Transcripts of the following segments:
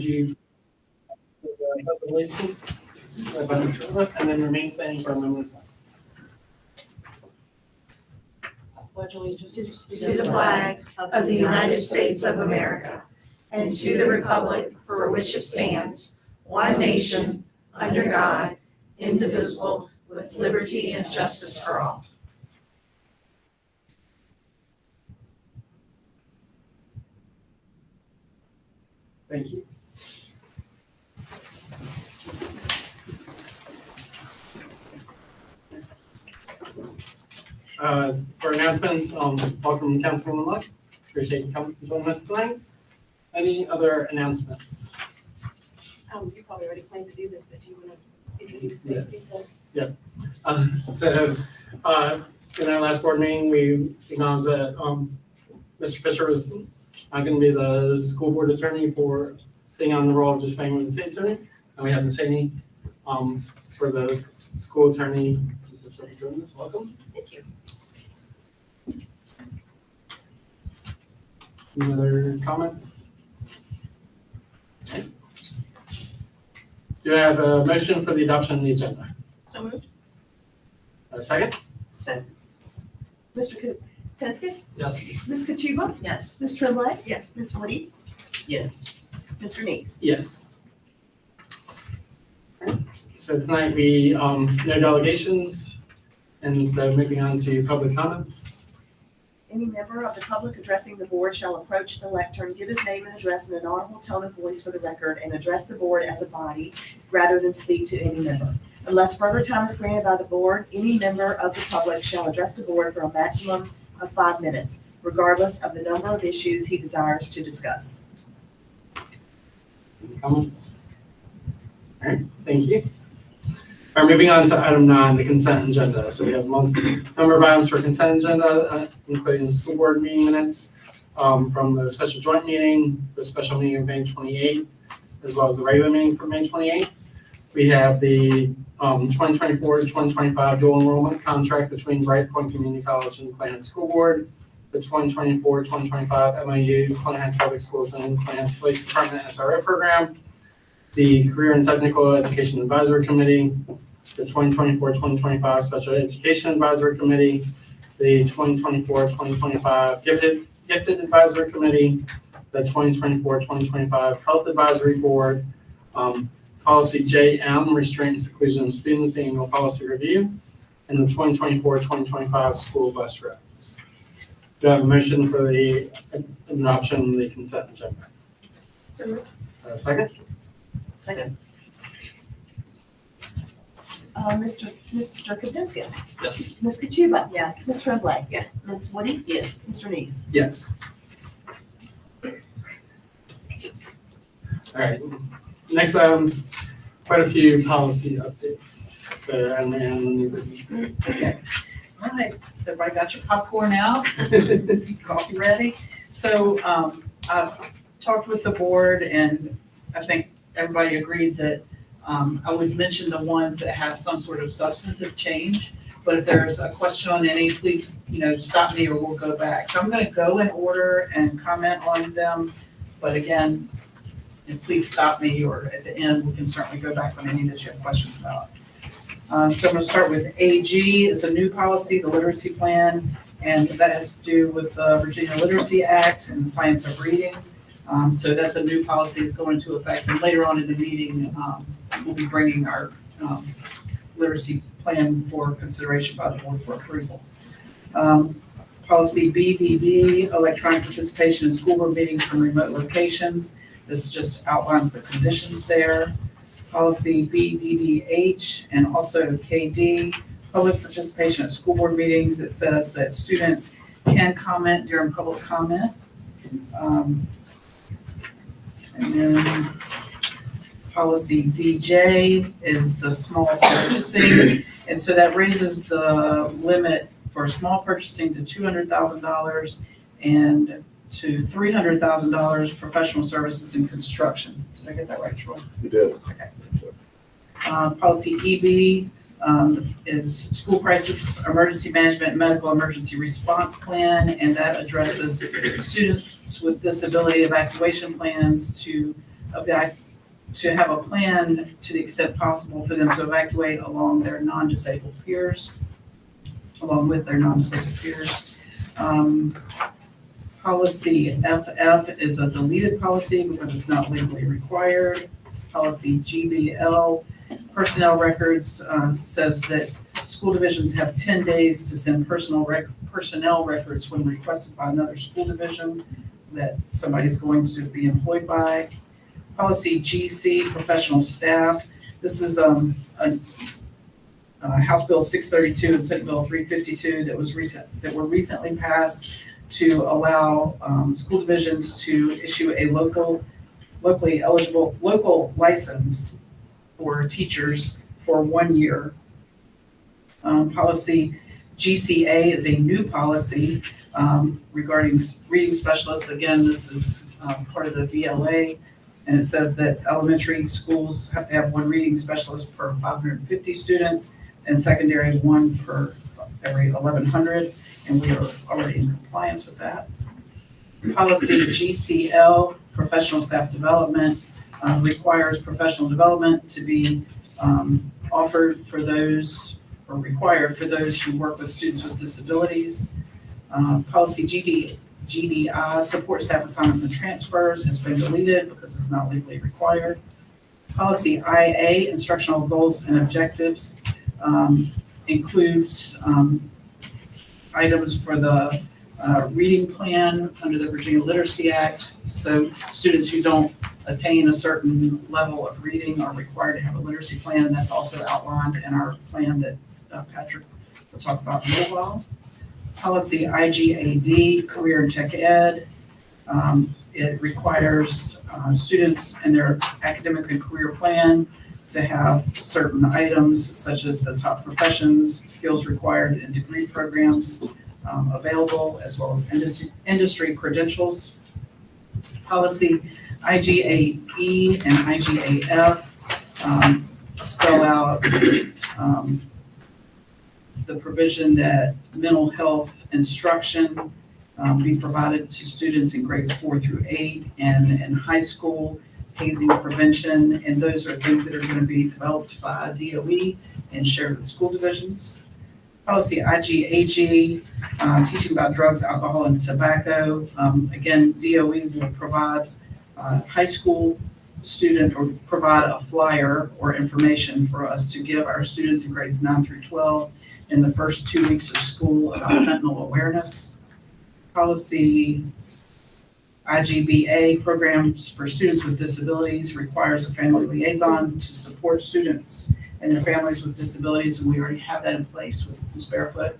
you pledge allegiance and then remain standing for a moment of silence. Pledge allegiance to the flag of the United States of America and to the republic for which it stands, one nation, under God, indivisible, with liberty and justice for all. Thank you. For announcements, welcome Councilwoman Luck. Appreciate you coming and joining us tonight. Any other announcements? You probably already planned to do this, but do you want to introduce Yes. Stacy? So, in our last board meeting, we acknowledged that Mr. Fisher was not going to be the school board attorney for being on the role of just staying with the state attorney. And we have Ms. Haney for the school attorney. Welcome. Thank you. Any other comments? Do I have a motion for the adoption of the agenda? So moved. A second? Second. Mr. Penskis? Yes. Ms. Kachuba? Yes. Ms. Tremblay? Yes. Ms. Woody? Yes. Mr. Neese? Yes. So tonight we, no delegations, and so moving on to public comments. Any member of the public addressing the board shall approach the lectern, give his name and address in an audible tone of voice for the record, and address the board as a body rather than speak to any member. Unless further time is granted by the board, any member of the public shall address the board for a maximum of 5 minutes, regardless of the number of issues he desires to discuss. Any comments? All right, thank you. All right, moving on to item 9, the consent agenda. So we have a number of items for consent agenda, including the school board meeting minutes from the special joint meeting, the special meeting of May 28th, as well as the regular meeting from May 28th. We have the 2024-2025 dual enrollment contract between Bright Point Community College and Clay School Board, the 2024-2025 MOU, Clay Public Schools and Clay Police Department SRO program, the Career and Technical Education Advisory Committee, the 2024-2025 Special Education Advisory Committee, the 2024-2025 Gifted Advisory Committee, the 2024-2025 Health Advisory Board, Policy JM, Restraint and Seclusion of Students, the Annual Policy Review, and the 2024-2025 School Bus Routes. Do I have a motion for the adoption of the consent agenda? So moved. Second? Second. Mr. Kapinskis? Yes. Ms. Kachuba? Yes. Ms. Tremblay? Yes. Ms. Woody? Yes. Mr. Neese? Yes. All right, next item, quite a few policy updates. So, and new business. Okay, all right, so everybody got your popcorn out, coffee ready? So, I've talked with the board and I think everybody agreed that, I would mention the ones that have some sort of substantive change. But if there's a question on any, please, stop me or we'll go back. So I'm gonna go in order and comment on them, but again, and please stop me, or at the end, we can certainly go back on any that you have questions about. So I'm gonna start with AG. It's a new policy, the literacy plan, and that has to do with the Virginia Literacy Act and the science of reading. So that's a new policy that's going into effect, and later on in the meeting, we'll be bringing our literacy plan for consideration by the board for approval. Policy BDD, electronic participation in school board meetings from remote locations. This just outlines the conditions there. Policy BDDH and also KD, public participation at school board meetings. It says that students can comment during public comment. And then policy DJ is the small purchasing. And so that raises the limit for small purchasing to $200,000 and to $300,000 professional services in construction. Did I get that right, Troy? You did. Okay. Policy EB is school crisis emergency management medical emergency response plan, and that addresses students with disability evacuation plans to to have a plan to the extent possible for them to evacuate along with their non-disabled peers. Policy FF is a deleted policy because it's not legally required. Policy GBL, personnel records, says that school divisions have 10 days to send personnel records when requested by another school division that somebody's going to be employed by. Policy GC, professional staff. This is House Bill 632 and Senate Bill 352 that were recently passed to allow school divisions to issue a locally eligible local license for teachers for 1 year. Policy GCA is a new policy regarding reading specialists. Again, this is part of the VLA, and it says that elementary schools have to have 1 reading specialist per 550 students, and secondary 1 per every 1,100, and we are already in compliance with that. Policy GCL, professional staff development, requires professional development to be offered for those, or required for those who work with students with disabilities. Policy GDI, support staff assignments and transfers, has been deleted because it's not legally required. Policy IA, instructional goals and objectives, includes items for the reading plan under the Virginia Literacy Act. So students who don't attain a certain level of reading are required to have a literacy plan, and that's also outlined in our plan that Patrick will talk about in a little while. Policy IGAD, career and tech ed. It requires students in their academic and career plan to have certain items such as the top professions, skills required, and degree programs available, as well as industry credentials. Policy IGAE and IGAF spell out the provision that mental health instruction be provided to students in grades 4 through 8 and in high school, hazing prevention, and those are things that are going to be developed by DOE and shared with school divisions. Policy IGAG, teaching about drugs, alcohol, and tobacco. Again, DOE will provide high school student or provide a flyer or information for us to give our students in grades 9 through 12 in the first 2 weeks of school about fentanyl awareness. Policy IGBA, programs for students with disabilities, requires a family liaison to support students and their families with disabilities, and we already have that in place with Ms. Barefoot.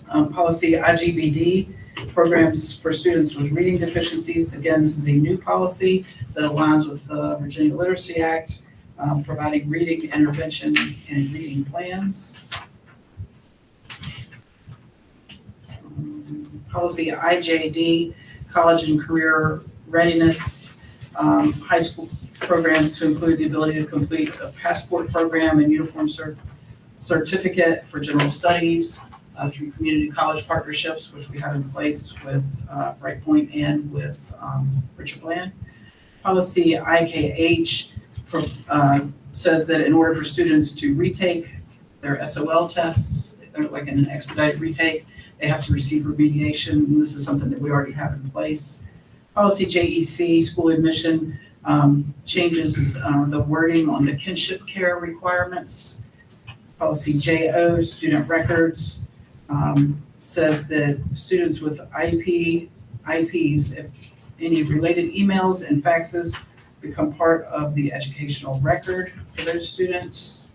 Policy IGBD, programs for students with reading deficiencies. Again, this is a new policy that aligns with the Virginia Literacy Act, providing reading intervention and reading plans. Policy IJD, college and career readiness, high school programs to include the ability to complete a passport program and uniform certificate for general studies through community college partnerships, which we have in place with Brightpoint and with Richard Bland. Policy IKH says that in order for students to retake their SOL tests, or like an expedited retake, they have to receive remediation, and this is something that we already have in place. Policy JEC, school admission, changes the wording on the kinship care requirements. Policy JO, student records, says that students with IEPs, if any related emails and faxes become part of the educational record for those students.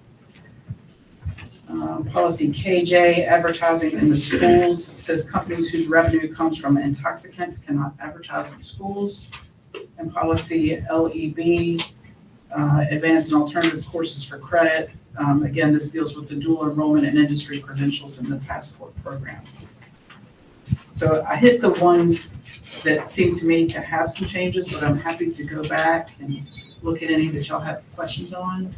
Policy KJ, advertising in the schools, says companies whose revenue comes from intoxicants cannot advertise in schools. And policy LEB, advanced and alternative courses for credit. Again, this deals with the dual enrollment and industry credentials in the passport program. So I hit the ones that seem to me to have some changes, but I'm happy to go back and look at any that y'all have questions on.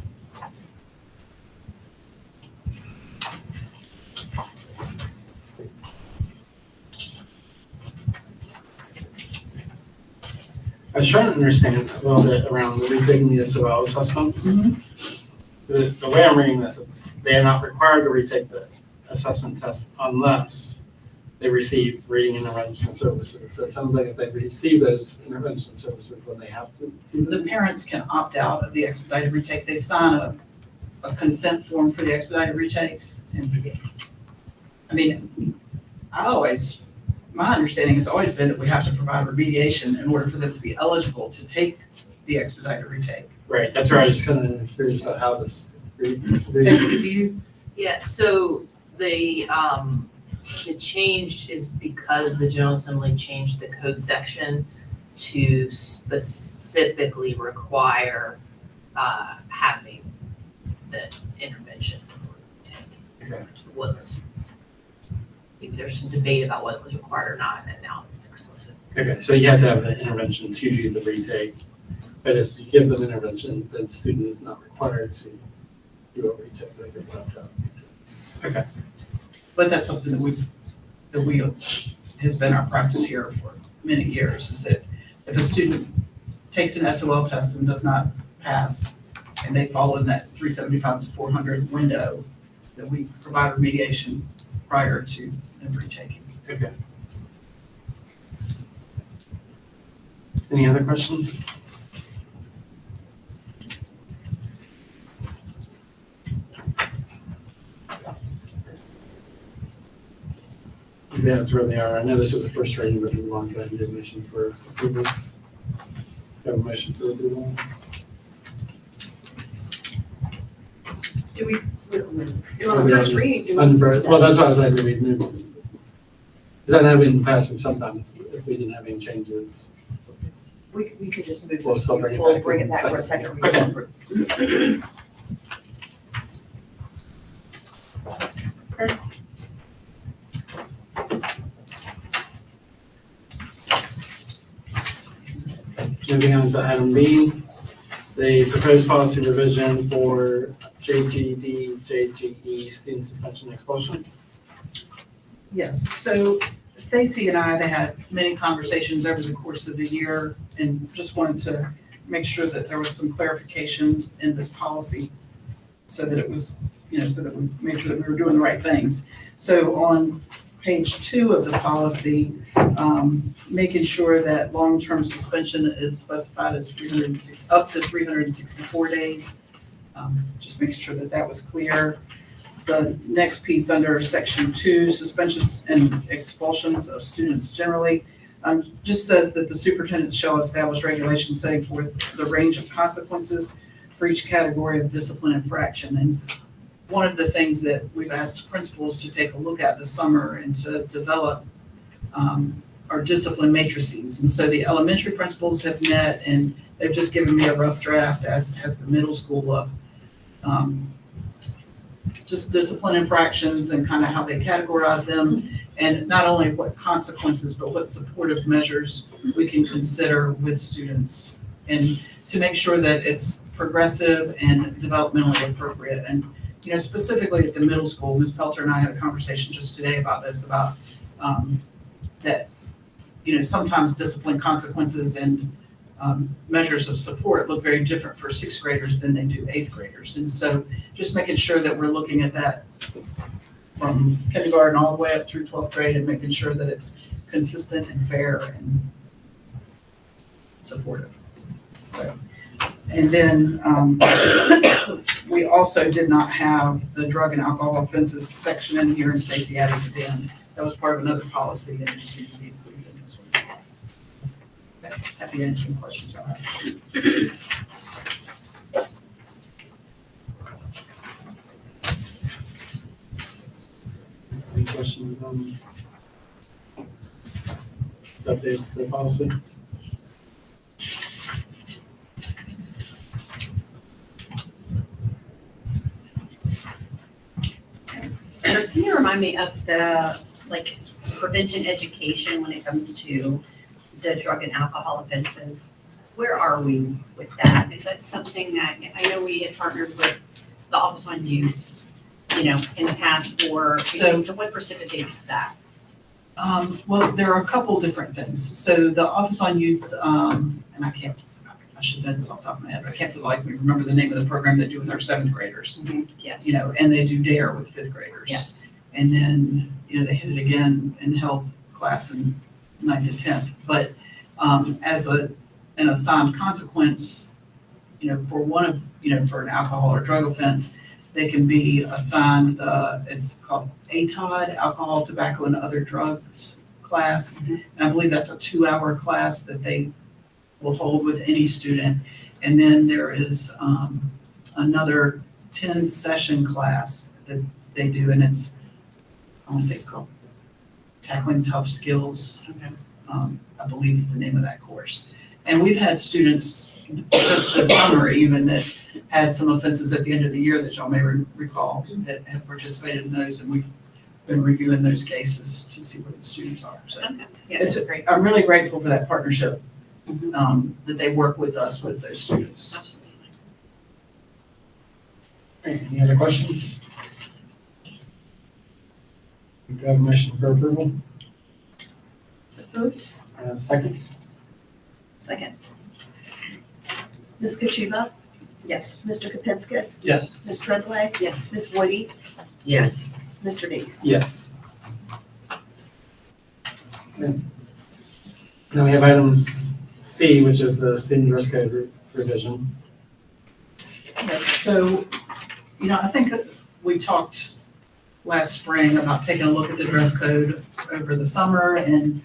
I was trying to understand a little bit around the retaking the SOL assessments. The way I'm reading this, it's they are not required to retake the assessment test unless they receive reading intervention services. So it sounds like if they receive those intervention services, then they have to do The them. parents can opt out of the expedited retake. They sign a consent form for the expedited retakes. And I mean, my understanding has always been that we have to provide remediation in order for them to be eligible to take the expedited retake. Right, that's where I was just kind of curious about how this. Stacy, do you? Yeah, so the change is because the General Assembly changed the code section to specifically require having the intervention. Okay. It wasn't, maybe there's some debate about what was required or not, and now it's explicit. Okay, so you have to have the intervention to do the retake, but if you give them intervention, then the student is not required to do a retake. They can opt out. Okay, But that's something that has been our practice here for many years, is that if a student takes an SOL test and does not pass, and they fall in that 375 to 400 window, that we provide remediation prior to them retaking. okay. Any other questions? Yeah, that's where they are. I know this is the first reading, but we want to go ahead and do a motion for approval. Have a motion for approval. You're on the first reading. do we- Well, that's what I was saying, we move. Because I know in the past, sometimes if we didn't have any changes. We could just move, We'll still bring it we'll back. bring it back for a second Okay. reading. Moving on to item B, the proposed policy revision for JGD, JGE, student suspension and expulsion. Yes, so Stacy and I, they had many conversations over the course of the year and just wanted to make sure that there was some clarification in this policy so that it was, so that we made sure that we were doing the right things. So on page 2 of the policy, making sure that long-term suspension is specified as up to 364 days. Just making sure that that was clear. The next piece under section 2, suspensions and expulsions of students generally, just says that the superintendent shall establish regulations setting forth the range of consequences for each category of discipline infraction. And one of the things that we've asked principals to take a look at this summer and to develop are discipline matrices. And so the elementary principals have met and they've just given me a rough draft, as has the middle school, of just discipline infractions and kind of how they categorize them, and not only what consequences, but what supportive measures we can consider with students, and to make sure that it's progressive and developmentally appropriate. And, specifically at the middle school, Ms. Pelter and I had a conversation just today about this, about that, sometimes discipline consequences and measures of support look very different for 6th graders than they do 8th graders. And so just making sure that we're looking at that from kindergarten all the way up through 12th grade and making sure that it's consistent and fair and supportive. So, and then we also did not have the drug and alcohol offenses section in here, and Stacy added it in. That was part of another policy and it just needed to be included in this one. Okay, happy to answer any questions y'all have. Any questions on updates to the policy? Can you remind me of the, prevention education when it comes to the drug and alcohol offenses? Where are we with that? Is that something that, I know we had partnered with the Office on Youth, in the past so what precipitates that? Well, there are a couple different things. So the Office on Youth and I should know this off the top of my head, but I can't for the life of me remember the name of the program they do with our seventh graders. Yes. You know, and they do DARE with fifth graders. Yes. And then, you know, they hit it again in health class in ninth and 10th. But as an assigned consequence, you know, for one of, you know, for an alcohol or drug offense, they can be assigned it's called ATOD, alcohol, tobacco, and other drugs class. Mhm. And I believe that's a 2-hour class that they will hold with any student. And then there is another 10-session class that they do, and I want to say it's called Tackling Tough Skills. Okay. I believe is the name of that course. And we've had students just this summer even that had some offenses at the end of the year that y'all may recall that have participated in those, and we've been reviewing those cases to see where the students are. So Okay. Yeah, it's that's great. I'm really grateful for that partnership, Mhm. that they work with us with those students. Absolutely. Great. Any other questions? Do you have a motion for approval? So moved. Second? Second. Ms. Kachuba, Yes. Mr. Kapinskis, Yes. Ms. Tremblay, Yes. Ms. Woody, Yes. Mr. Dees. Yes. Then we have items C, which is the student dress code revision. Yes, so, you know, I think we talked last spring about taking a look at the dress code over the summer, and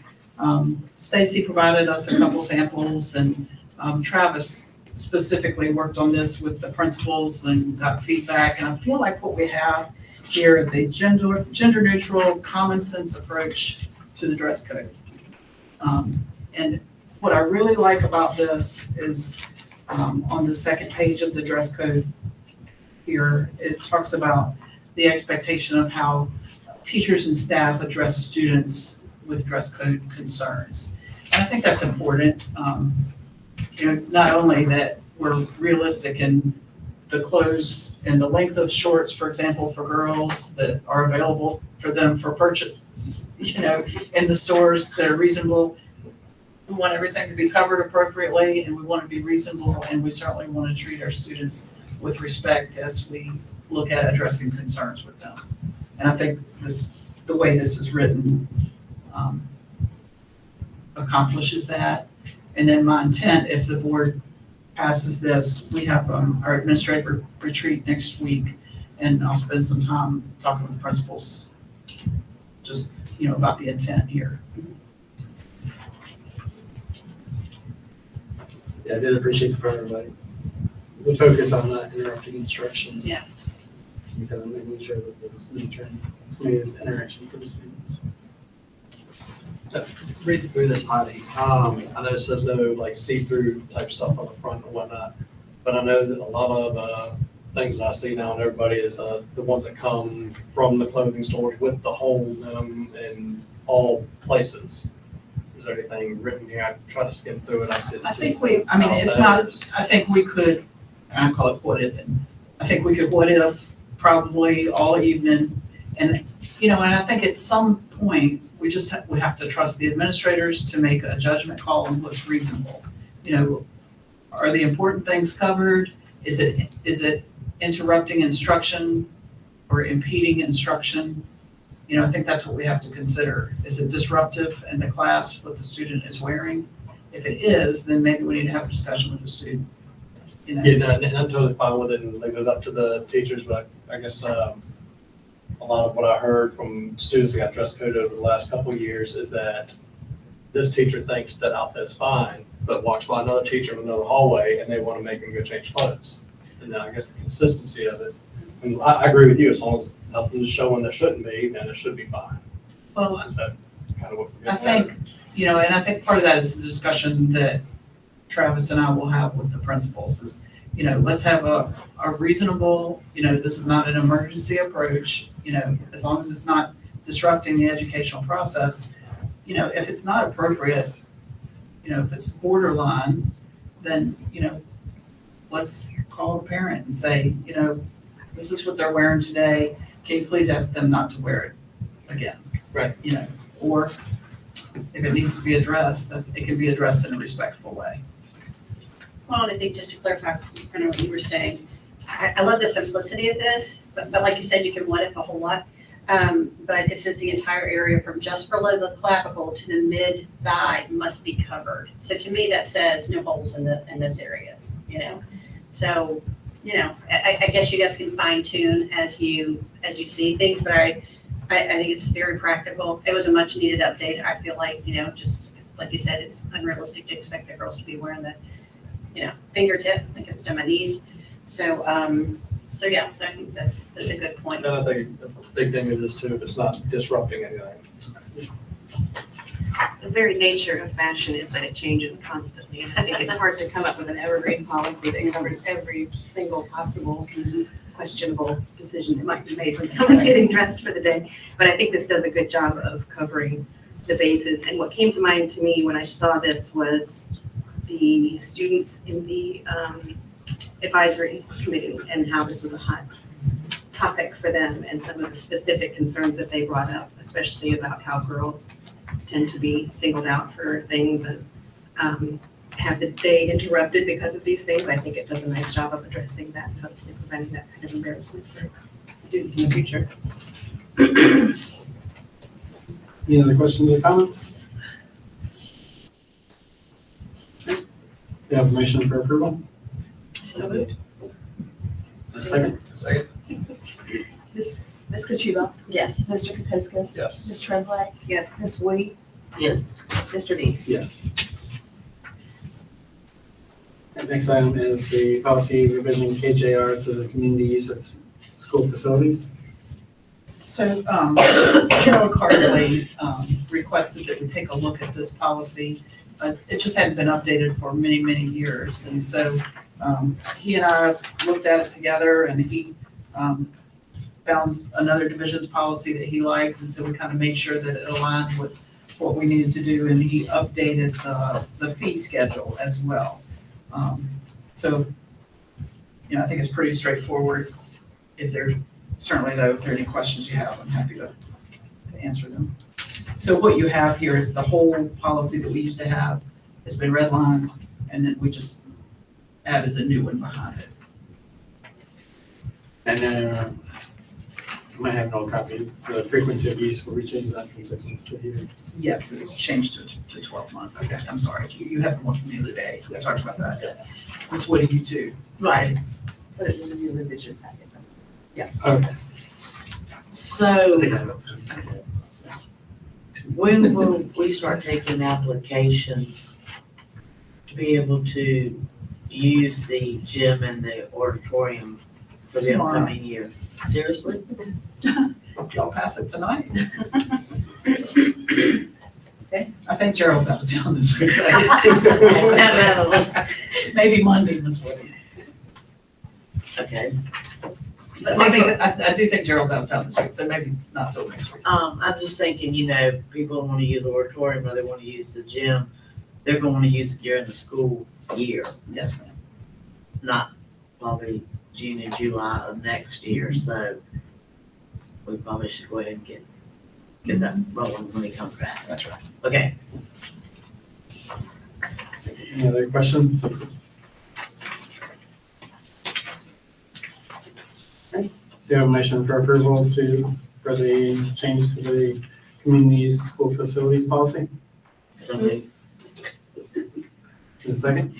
Stacy provided us a couple samples, and Travis specifically worked on this with the principals and got feedback, and I feel like what we have here is a gender neutral, common sense approach to the dress code. And what I really like about this is on the second page of the dress code here, it talks about the expectation of how teachers and staff address students with dress code concerns. And I think that's important. You know, not only that we're realistic in the clothes and the length of shorts, for example, for girls that are available for them for purchase, you know, in the stores that are reasonable. We want everything to be covered appropriately, and we want to be reasonable, and we certainly want to treat our students with respect as we look at addressing concerns with them. And I think the way this is written accomplishes that. And then my intent, if the board passes this, we have our administrative retreat next week, and I'll spend some time talking with principals, just, you know, about the intent here. Yeah, I did appreciate the part about the focus on not interrupting instruction. Yeah. And kind of making sure that this smooth interaction for the students. Reading through this, Heidi, I know it says no like see-through type stuff on the front and whatnot, but I know that a lot of things I see now in everybody is the ones that come from the clothing stores with the holes in them in all places. Is there anything written here? I tried to skim through it. I think it's not, I think we could, I call it what if, and I think we could what if probably all evening. And, you know, and I think at some point, we have to trust the administrators to make a judgment call on what's reasonable. You know, are the important things covered? Is it interrupting instruction or impeding instruction? You know, I think that's what we have to consider. Is it disruptive in the class, what the student is wearing? If it is, then maybe we need to have a discussion with the student, you know? Yeah, no, and I'm totally fine with it and leave it up to the teachers, but I guess a lot of what I heard from students that got dress code over the last couple of years is that this teacher thinks that outfit's fine, but walks by another teacher in another hallway and they want to make them go change clothes. And I guess the consistency of it, and I agree with you, as long as nothing's showing there shouldn't be, then it should be fine. Well, Is that kind of what we're I getting at? think, you know, and I think part of that is the discussion that Travis and I will have with the principals is, you know, let's have a reasonable, you know, this is not an emergency approach, you know, as long as it's not disrupting the educational process. You know, if it's not appropriate, you know, if it's borderline, then, you know, let's call a parent and say, you know, this is what they're wearing today. Can you please ask them not to wear it again? Right. You know, or if it needs to be addressed, that it can be addressed in a respectful way. Well, and I think just to clarify, kind of what you were saying, I love the simplicity of this, but like you said, you can what if a whole lot. But it says the entire area from just below the clavicle to the mid thigh must be covered. So to me, that says no holes in those areas, you know? So, you know, I guess you guys can fine tune as you see things, but I think it's very practical. It was a much needed update. I feel like, you know, just like you said, it's unrealistic to expect the girls to be wearing the, you know, fingertip, I think it's to my knees. So yeah, so I think that's a good point. And I think a big thing of this too, if it's not disrupting anything. The very nature of fashion is that it changes constantly, and I think it's hard to come up with an evergreen policy that covers every single possible questionable decision that might be made when someone's getting dressed for the day. But I think this does a good job of covering the bases. And what came to mind to me when I saw this was the students in the advisory committee and how this was a hot topic for them and some of the specific concerns that they brought up, especially about how girls tend to be singled out for things and have the day interrupted because of these things. I think it does a nice job of addressing that and hopefully preventing that kind of embarrassment for students in the future. Any other questions or comments? Do you have a motion for approval? So moved. A second? Second. Ms. Kachuba, Yes. Mr. Kapinskis, Yes. Ms. Tremblay, Yes. Ms. Woody, Yes. Mr. Dees. Yes. And next item is the policy revision KJR to the community use of school facilities. So, Gerald Cardley, requested that we take a look at this policy. It just hadn't been updated for many, many years. And so, he and I looked at it together and he, found another division's policy that he likes. And so we kind of made sure that it aligned with what we needed to do. And he updated the fee schedule as well. So, you know, I think it's pretty straightforward. If there are any questions you have, I'm happy to answer them. So what you have here is the whole policy that we used to have has been redlined, and then we just added the new one behind it. And then, I might have an old copy, the frequency of use, will we change that from 6 months to a year? Yes, it's changed to 12 months. Okay. I'm sorry, you had one from the other day. I talked about that. Ms. Woody, you too. Right. Put it in the new revision packet. Okay. So when will we start taking applications to be able to use the gym and the auditorium for the Tomorrow. upcoming year? Seriously? Y'all pass it tonight. Okay, I think Gerald's out of town this week. Maybe Monday, Ms. Woody. Okay. But maybe, I do think Gerald's out of town this week, so maybe not till next week. I'm just thinking, you know, people want to use the auditorium or they want to use the gym. They're going to want to use it during the school year, Yes, ma'am. not probably June and July of next year. So we probably should go ahead and get that rolling when he comes back. That's right. Okay. Any other questions? Do you have a motion for approval for the change to the community use of school facilities policy? So moved. In a second?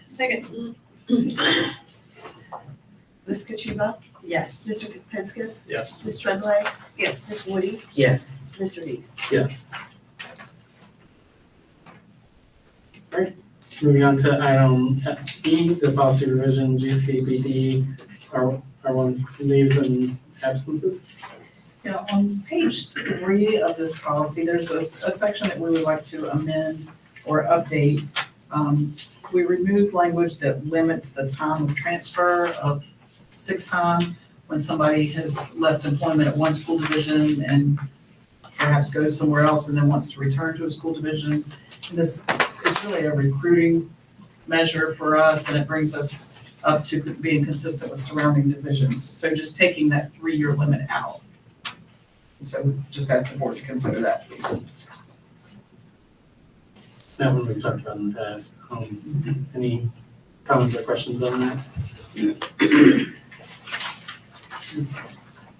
Second. Ms. Kachuba, Yes. Mr. Kapinskis, Yes. Ms. Tremblay, Yes. Ms. Woody, Yes. Mr. Dees. Yes. Right, moving on to item E, the policy revision, GCBD, R1 leaves and absences. You know, on page 3 of this policy, there's a section that we would like to amend or update. We removed language that limits the time of transfer of sick time when somebody has left employment at one school division and perhaps goes somewhere else and then wants to return to a school division. And this is really a recruiting measure for us, and it brings us up to being consistent with surrounding divisions. So just taking that 3-year limit out. And so just ask the board to consider that, please. That one we've talked about in the past. Any Comments or questions on that? Do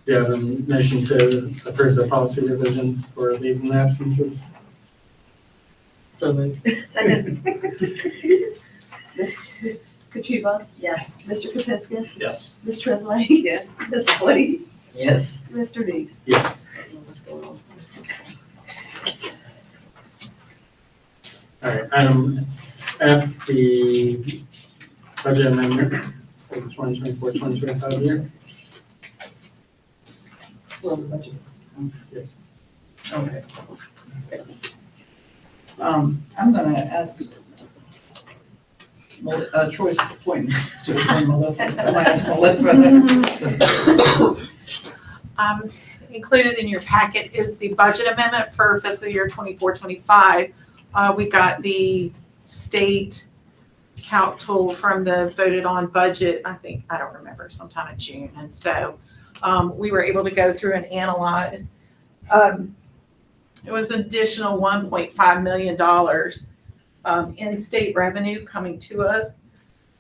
you have a motion to approve the policy revisions for leave and absences? So moved. Second. Ms. Kachuba, Yes. Mr. Kapinskis, Yes. Ms. Tremblay, Yes. Ms. Woody, Yes. Mr. Dees. Yes. I don't know what's going on. All right, item F, the budget amendment for the 2024-2025 year. Well, the budget. Yeah. Okay. I'm gonna ask Troy's appointment to appoint Melissa, so I'll ask Melissa. Included in your packet is the budget amendment for fiscal year 24-25. We got the state count tool from the voted on budget, I don't remember, sometime in June. And so we were able to go through and analyze. It was an additional $1.5 million in state revenue coming to us.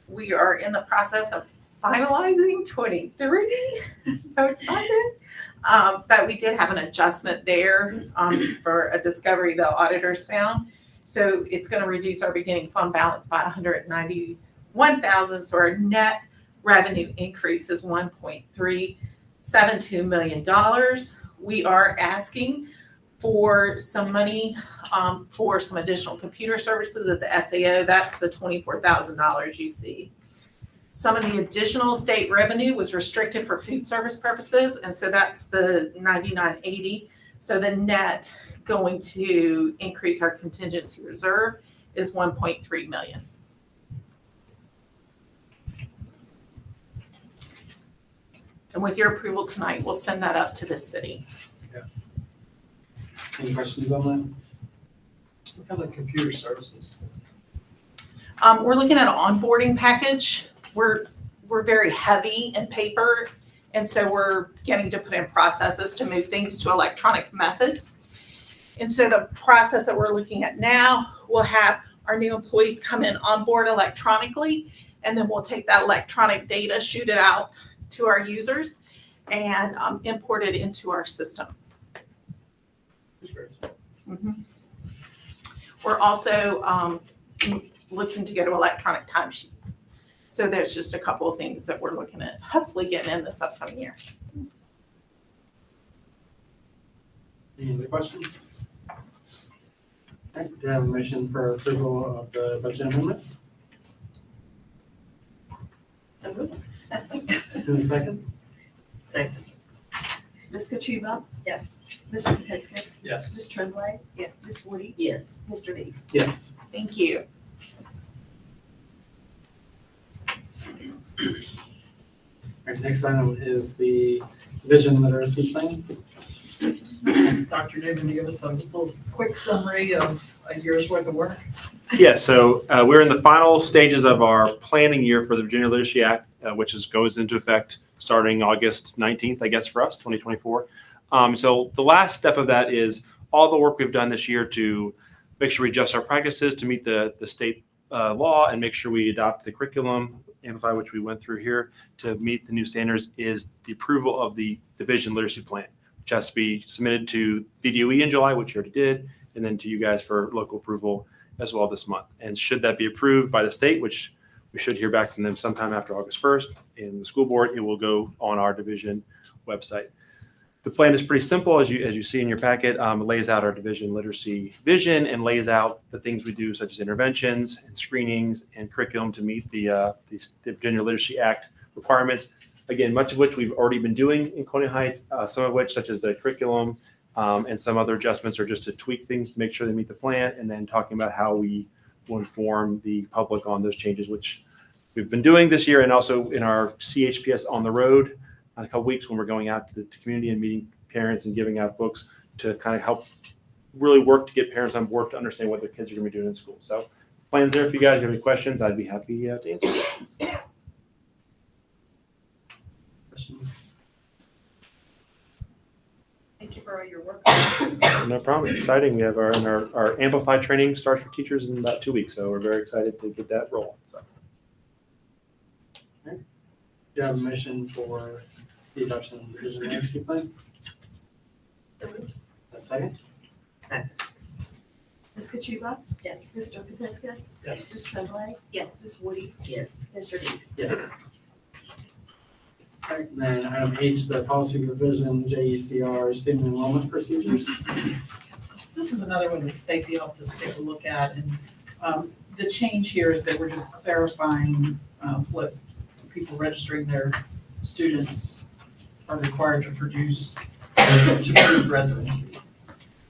We are in the process of finalizing 23. So excited. But we did have an adjustment there for a discovery the auditors found. So it's going to reduce our beginning fund balance by $191,000. So our net revenue increase is $1.372 million. We are asking for some money for some additional computer services at the SAO. That's the $24,000 you see. Some of the additional state revenue was restricted for food service purposes, and so that's the $99.80. So the net going to increase our contingency reserve is $1.3 million. And with your approval tonight, we'll send that up to the city. Any questions on that? What kind of computer services? We're looking at an onboarding package. We're very heavy in paper, and so we're getting to put in processes to move things to electronic methods. And so the process that we're looking at now, we'll have our new employees come in on board electronically, and then we'll take that electronic data, shoot it out to our users, and import it into our system. We're also looking to go to electronic timesheets. So there's just a couple of things that we're looking at, hopefully getting in this upcoming year. Any other questions? All right, do you have a motion for approval of the budget amendment? So moved. In a second? Second. Ms. Kachuba, Yes. Mr. Kapinskis, Yes. Ms. Tremblay, Yes. Ms. Woody, Yes. Mr. Dees. Yes. Thank you. All right, next item is the vision literacy plan. Ask Dr. Newman to give us a little quick summary of a year's worth of work. Yeah, so we're in the final stages of our planning year for the Virginia Literacy Act, which goes into effect starting August 19th, I guess, for us, 2024. So the last step of that is all the work we've done this year to make sure we adjust our practices to meet the state law and make sure we adopt the curriculum, Amplify, which we went through here, to meet the new standards, is the approval of the Division Literacy Plan, which has to be submitted to VDOE in July, which you already did, and then to you guys for local approval as well this month. And should that be approved by the state, which we should hear back from them sometime after August 1st in the school board, it will go on our division website. The plan is pretty simple, as you see in your packet. It lays out our division literacy vision and lays out the things we do, such as interventions and screenings and curriculum to meet the Virginia Literacy Act requirements. Again, much of which we've already been doing in Colonial Heights, some of which, such as the curriculum and some other adjustments, are just to tweak things to make sure they meet the plan, and then talking about how we will inform the public on those changes, which we've been doing this year, and also in our CHPS on the road in a couple weeks when we're going out to the community and meeting parents and giving out books to kind of help really work to get parents on board to understand what their kids are going to be doing in school. So plans there. If you guys have any questions, I'd be happy to answer. Questions? Thank you for all your work. No problem. It's exciting. We have our Amplified training starts for teachers in about 2 weeks, so we're very excited to get that rolling. So you have a motion for the adoption of the vision literacy plan? A second? Ms. Kachuba? Yes. Mr. Kapiskas? Yes. Ms. Tremblay? Yes. Ms. Woody? Yes. Mr. Dees? Yes. All right, then item H, the policy revision, JECR, student enrollment procedures. This is another one that Stacy helped us take a look at, and the change here is that we're just clarifying what people registering their students are required to produce to prove residency.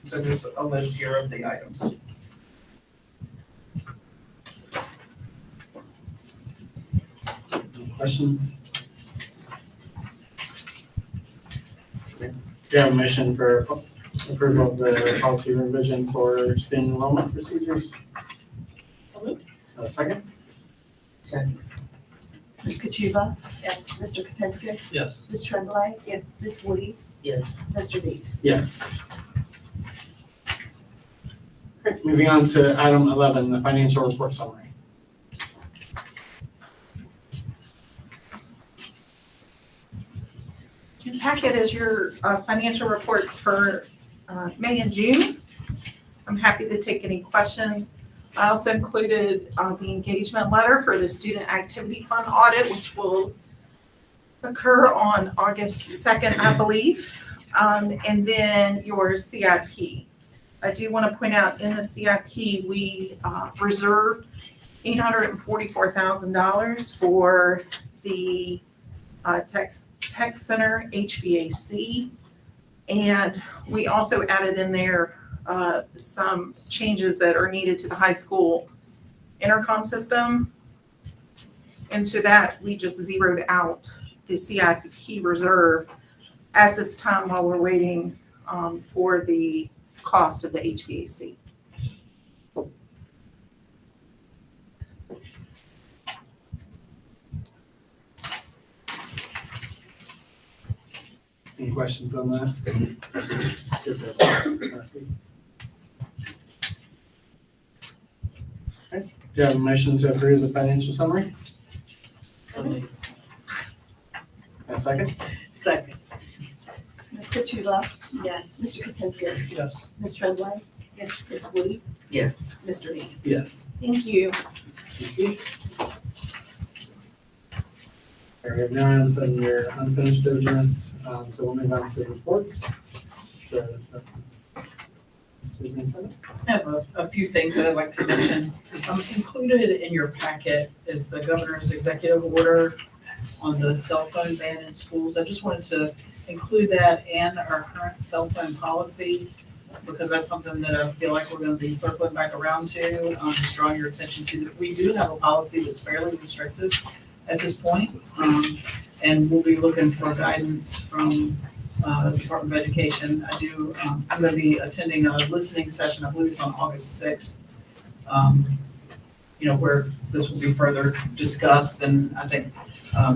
So there's a list here of the items. Any questions? Okay. Do you have a motion for approval of the policy revision for student enrollment procedures? A second? Second. Ms. Kachuba? Yes. Mr. Kapiskas? Yes. Ms. Tremblay? Yes. Ms. Woody? Yes. Mr. Dees? Yes. Okay, moving on to item 11, the financial report summary. Your packet is your financial reports for May and June. I'm happy to take any questions. I also included the engagement letter for the Student Activity Fund audit, which will occur on August 2nd, I believe, and then your CIP. I do want to point out in the CIP, we reserved $844,000 for the Tech Center HVAC. And we also added in there some changes that are needed to the high school intercom system. And so that we just zeroed out the CIP reserve at this time while we're waiting for the cost of the HVAC. Any questions on that? Last week. Okay, do you have a motion to approve the financial summary? A second? Second. Ms. Kachuba? Yes. Mr. Kapiskas? Yes. Ms. Tremblay? Yes. Ms. Woody? Yes. Mr. Dees? Yes. Thank you. Thank you. All right, we have no items on your unfinished business, so we'll move on to reports. So, Superintendent? I have a few things that I'd like to mention. Included in your packet is the governor's executive order on the cell phone ban in schools. I just wanted to include that and our current cell phone policy, because that's something that I feel like we're gonna be circling back around to, just drawing your attention to. We do have a policy that's fairly restrictive at this point, and we'll be looking for guidance from the Department of Education. I'm gonna be attending a listening session, I believe it's on August 6th, where this will be further discussed, and I think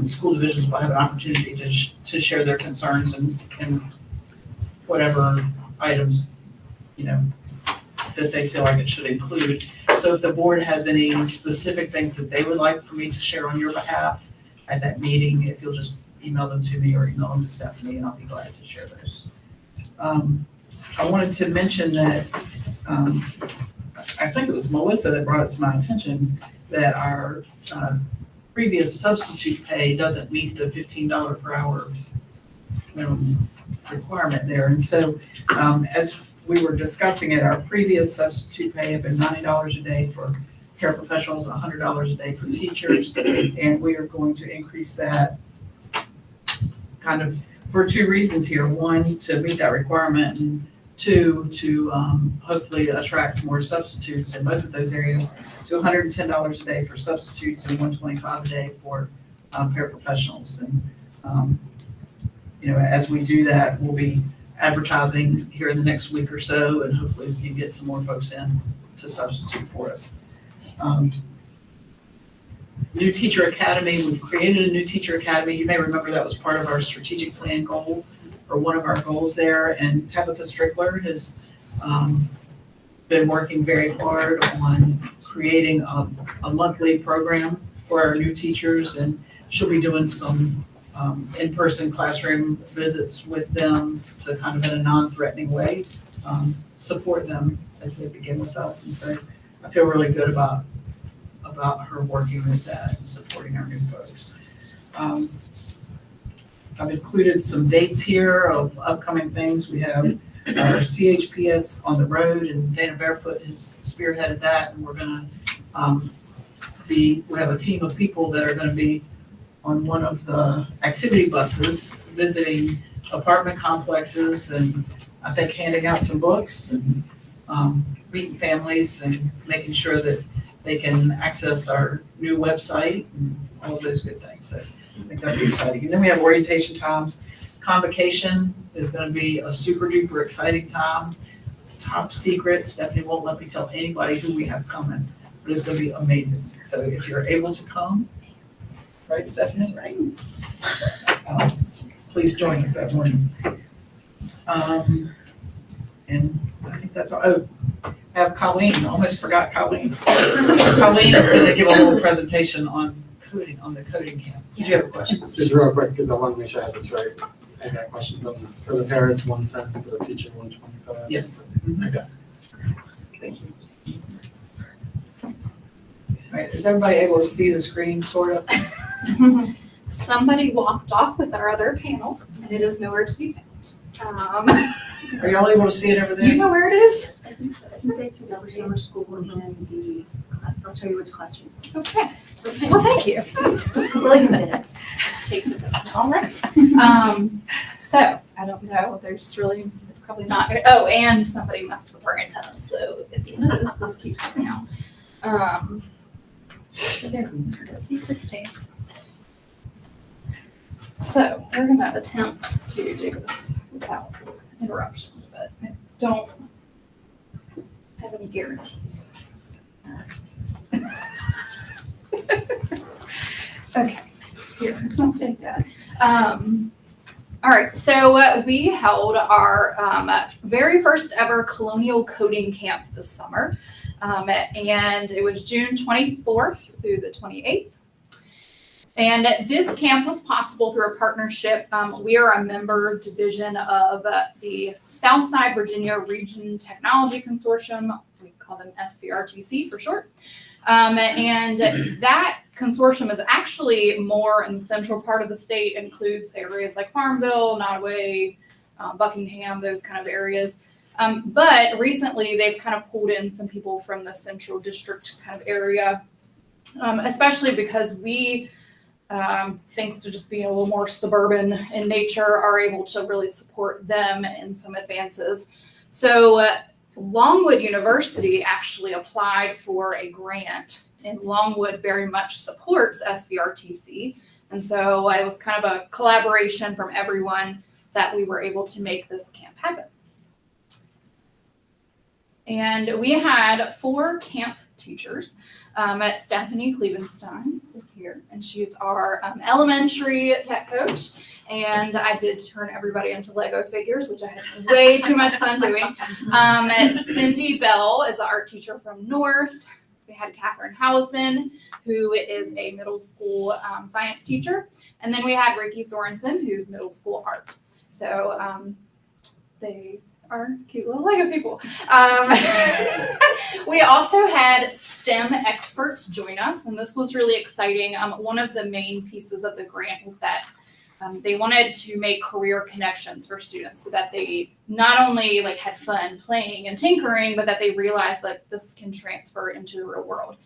school divisions will have an opportunity to share their concerns and whatever items, that they feel like it should include. So if the board has any specific things that they would like for me to share on your behalf at that meeting, if you'll just email them to me or email them to Stephanie, and I'll be glad to share those. I wanted to mention that, I think it was Melissa that brought it to my attention that our previous substitute pay doesn't meet the $15 per hour minimum requirement there. And so as we were discussing it, our previous substitute pay had been $90 a day for paraprofessionals, $100 a day for teachers, and we are going to increase that kind of for two reasons here. One, to meet that requirement, and two, to hopefully attract more substitutes in both of those areas, to $110 a day for substitutes and $125 a day for paraprofessionals. And as we do that, we'll be advertising here in the next week or so, and hopefully we can get some more folks in to substitute for us. New Teacher Academy, we've created a new Teacher Academy. You may remember that was part of our strategic plan goal, or one of our goals there, and Tabitha Strickler has been working very hard on creating a monthly program for our new teachers, and she'll be doing some in-person classroom visits with them to kind of in a non-threatening way, support them as they begin with us. And so I feel really good about her working with that and supporting our new folks. I've included some dates here of upcoming things. We have our CHPS on the road, and Dana Barefoot has spearheaded that, and we're gonna we have a team of people that are gonna be on one of the activity buses visiting apartment complexes and I think handing out some books and meeting families and making sure that they can access our new website and all of those good things. So I think that'll be exciting. And then we have orientation times. Convocation is gonna be a super duper exciting time. It's top secret. Stephanie won't let me tell anybody who we have coming, but it's gonna be amazing. So if you're able to come, right, Stephanie? That's right. Please join us that morning. And I think that's all. Oh, I have Colleen, almost forgot Colleen. Colleen is gonna give a little presentation on coding, on the coding camp. Did you have a question? Just real quick, because I want to make sure I have this right. I got questions on this. For the parents, 110, for the teacher, 125. Yes. Okay. Thank you. All right, is everybody able to see the screen, sort of? Somebody walked off with our other panel, and it is nowhere to be found. Are y'all able to see it over there? You know where it is? I think so. I think they took over summer school and I'll tell you which classroom. Okay. Well, thank you. William did it. Takes it. All right. So I don't know. There's really probably not. Oh, and somebody messed with our antennas. So if you notice, this keeps coming out. Secret stays. So we're gonna attempt to do this without interruption, but I don't have any guarantees. Okay, here, I'll take that. All right, so we held our very first ever Colonial Coding Camp this summer. And it was June 24th through the 28th. And this camp was possible through a partnership. We are a member division of the Southside Virginia Region Technology Consortium. We call them SVRTC for short. And that consortium is actually more in the central part of the state, includes areas like Farmville, Nottoway, Buckingham, those kind of areas. But recently they've kind of pulled in some people from the central district kind of area, especially because we, thanks to just being a little more suburban in nature, are able to really support them in some advances. So Longwood University actually applied for a grant, and Longwood very much supports SVRTC. And so it was kind of a collaboration from everyone that we were able to make this camp happen. And we had 4 camp teachers. Stephanie Clevenstein is here, and she's our elementary tech coach. And I did turn everybody into Lego figures, which I had way too much fun doing. Cindy Bell is the art teacher from North. We had Catherine Howison, who is a middle school science teacher. And then we had Ricky Sorensen, who's middle school art. So they are cute little Lego people. We also had STEM experts join us, and this was really exciting. One of the main pieces of the grant was that they wanted to make career connections for students so that they not only like had fun playing and tinkering, but that they realized that this can transfer into the real world.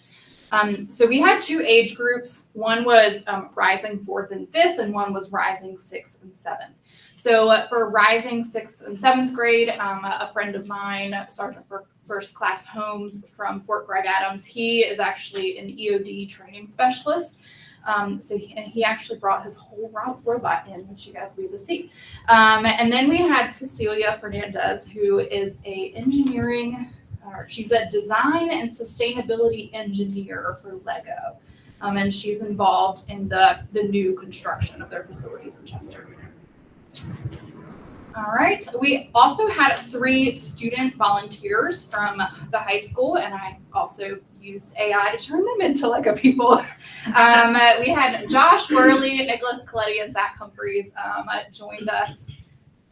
So we had 2 age groups. One was rising 4th and 5th, and one was rising 6th and 7th. So for rising 6th and 7th grade, a friend of mine, Sergeant First Class Holmes from Fort Gregg Adams, he is actually an EOD training specialist. So he actually brought his whole robot in, which you guys will be able to see. And then we had Cecilia Fernandez, who is she's a design and sustainability engineer for Lego. And she's involved in the new construction of their facilities in Chester. All right, we also had 3 student volunteers from the high school, and I also used AI to turn them into Lego people. We had Josh Burley, Nicholas Coletti, and Zach Humphreys joined us,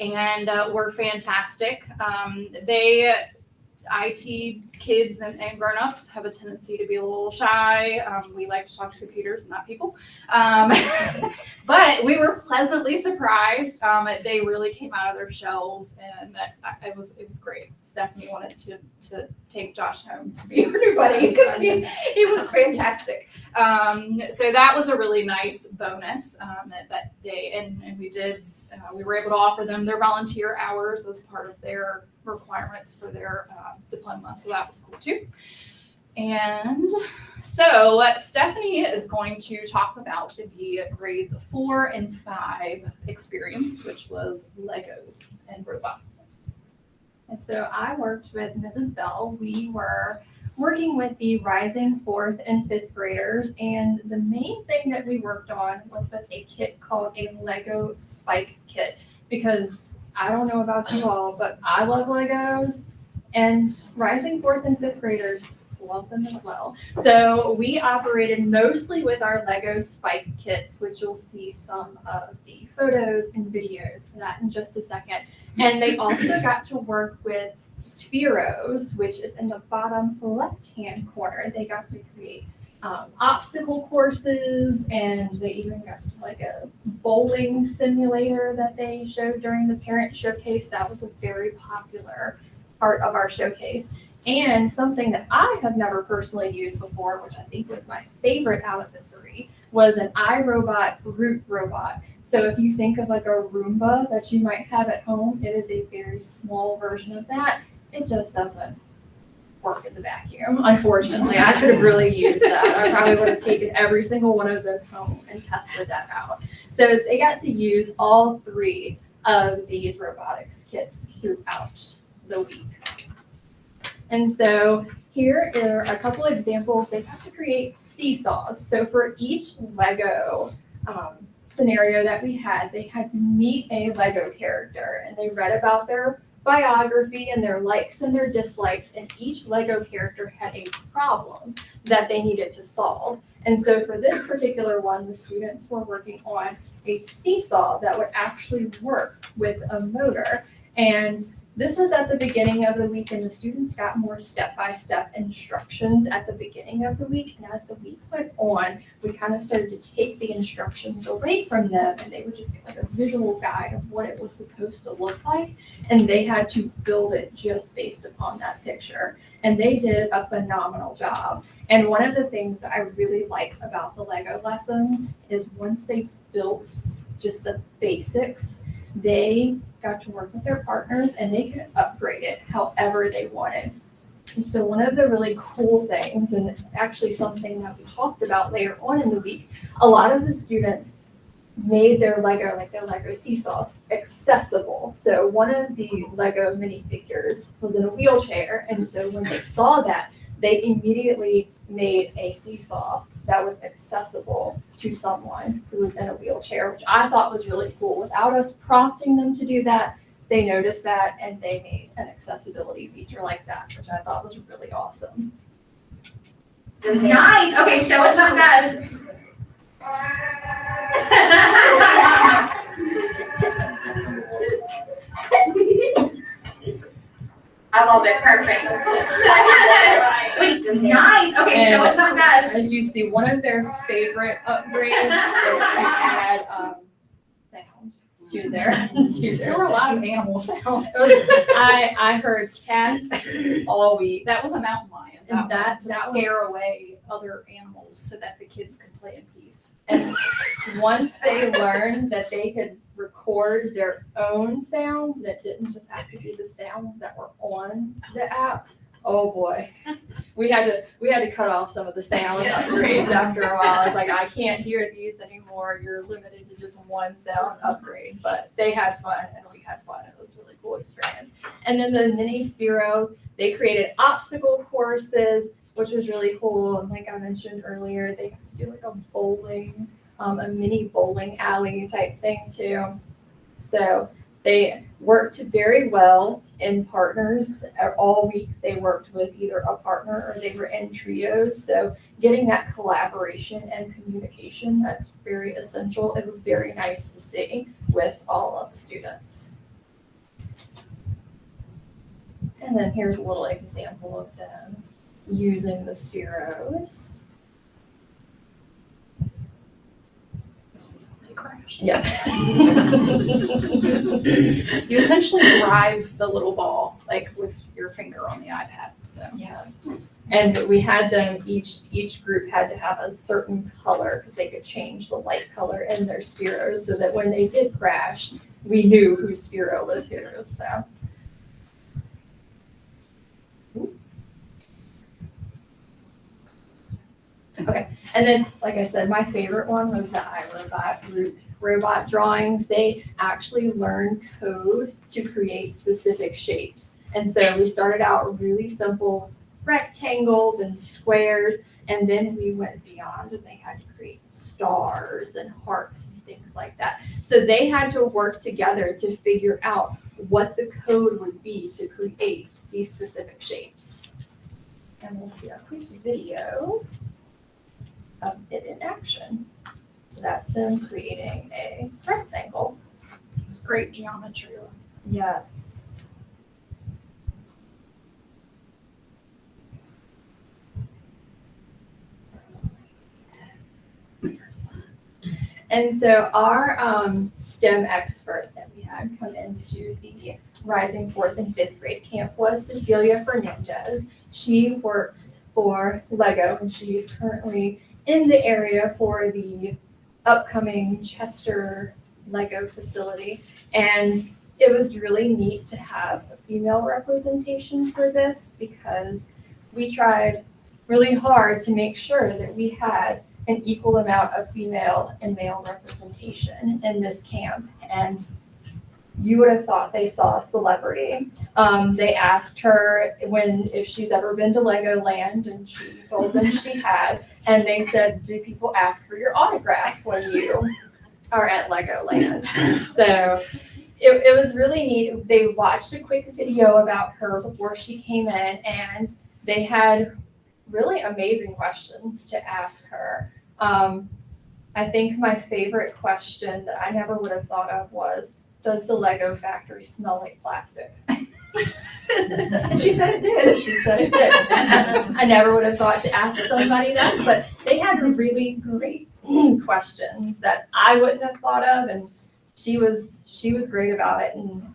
and were fantastic. IT kids and grown-ups have a tendency to be a little shy. We like to talk to computers, not people. But we were pleasantly surprised. They really came out of their shells, and it was great. Stephanie wanted to take Josh home to be her new buddy because he was fantastic. So that was a really nice bonus that they, and we did. We were able to offer them their volunteer hours as part of their requirements for their diploma, so that was cool too. And so Stephanie is going to talk about the grades 4 and 5 experience, which was Legos and robots. And so I worked with Mrs. Bell. We were working with the rising 4th and 5th graders, and the main thing that we worked on was with a kit called a Lego Spike Kit, because I don't know about you all, but I love Legos, and rising 4th and 5th graders love them as well. So we operated mostly with our Lego Spike Kits, which you'll see some of the photos and videos for that in just a second. And they also got to work with Spheros, which is in the bottom left-hand corner. They got to create obstacle courses, and they even got to like a bowling simulator that they showed during the parent showcase. That was a very popular part of our showcase. And something that I have never personally used before, which I think was my favorite out of the 3, was an iRobot root robot. So if you think of like a Roomba that you might have at home, it is a very small version of that. It just doesn't work as a vacuum, unfortunately. I could have really used that. I probably would have taken every single one of them home and tested that out. So they got to use all 3 of these robotics kits throughout the week. And so here are a couple of examples. They got to create seesaws. So for each Lego scenario that we had, they had to meet a Lego character, and they read about their biography and their likes and their dislikes, and each Lego character had a problem that they needed to solve. And so for this particular one, the students were working on a seesaw that would actually work with a motor. And this was at the beginning of the week, and the students got more step-by-step instructions at the beginning of the week. And as the week went on, we kind of started to take the instructions away from them, and they would just get like a visual guide of what it was supposed to look like. And they had to build it just based upon that picture. And they did a phenomenal job. And one of the things that I really like about the Lego lessons is once they built just the basics, they got to work with their partners and they could upgrade it however they wanted. And so one of the really cool things, and actually something that we talked about later on in the week, a lot of the students made their Lego seesaws accessible. So one of the Lego minifigures was in a wheelchair, and so when they saw that, they immediately made a seesaw that was accessible to someone who was in a wheelchair, which I thought was really cool. Without us prompting them to do that, they noticed that and they made an accessibility feature like that, which I thought was really awesome. Nice. Okay, show us what it does. I love it. Perfect. Wait, nice. Okay, show us what it does. As you see, one of their favorite upgrades was to add sound to their There were a lot of animal sounds. I heard cats all week. That was a mountain lion. And that to was- scare away other animals so that the kids could play in peace. And once they learned that they could record their own sounds, and it didn't just have to be the sounds that were on the app, oh boy. We had to cut off some of the sound upgrades after a while. I was like, I can't hear these anymore. You're limited to just one sound upgrade. But they had fun and we had fun. It was a really cool experience. And then the mini Spheros, they created obstacle courses, which was really cool. And like I mentioned earlier, they got to do like a bowling, a mini bowling alley type thing too. So They worked very well in partners. All week they worked with either a partner or they were in trios. So getting that collaboration and communication, that's very essential. It was very nice to see with all of the students. And then here's a little example of them using the spheros. This is when they crashed. Yeah. You essentially drive the little ball, like with your finger on the iPad, so. Yes. And we had them, each group had to have a certain color because they could change the light color in their spheros so that when they did crash, we knew whose sphero was whose, so. Okay, and then, like I said, my favorite one was the iRobot robot drawings. They actually learned code to create specific shapes. And so we started out really simple rectangles and squares, and then we went beyond and they had to create stars and hearts and things like that. So they had to work together to figure out what the code would be to create these specific shapes. And we'll see a quick video of it in action. So that's them creating a rectangle. It's great geometry. Yes. And so our STEM expert that we had come into the Rising 4th and 5th grade camp was Cecilia Fernandez. She works for LEGO and she's currently in the area for the upcoming Chester LEGO facility. And it was really neat to have a female representation for this because we tried really hard to make sure that we had an equal amount of female and male representation in this camp. And you would have thought they saw a celebrity. They asked her if she's ever been to Legoland, and she told them she had. And they said, do people ask for your autograph when you are at Legoland? So it was really neat. They watched a quick video about her before she came in, and they had really amazing questions to ask her. I think my favorite question that I never would have thought of was, does the Lego factory smell like plastic? And she said it did. She said it did. I never would have thought to ask somebody that, but they had really great questions that I wouldn't have thought of, and she was great about it and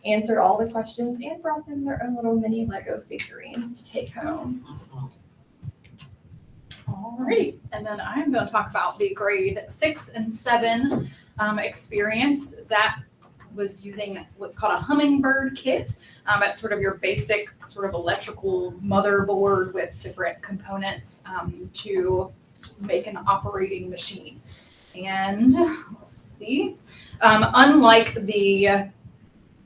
answered all the questions and brought them their own little mini Lego figurines to take home. Alrighty, and then I'm going to talk about the grade 6 and 7 experience that was using what's called a hummingbird kit. It's sort of your basic sort of electrical motherboard with different components to make an operating machine. And let's see, unlike the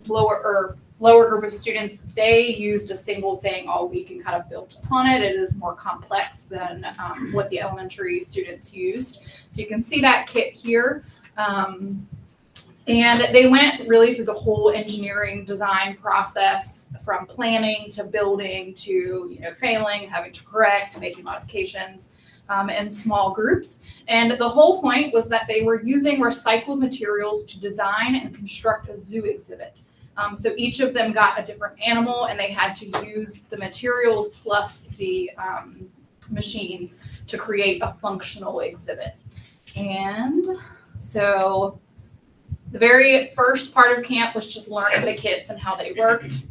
lower group of students, they used a single thing all week and kind of built upon it. It is more complex than what the elementary students used. So you can see that kit here. And they went really through the whole engineering design process, from planning to building to failing, having to correct, making modifications in small groups. And the whole point was that they were using recycled materials to design and construct a zoo exhibit. So each of them got a different animal, and they had to use the materials plus the machines to create a functional exhibit. And so the very first part of camp was just learning the kits and how they worked.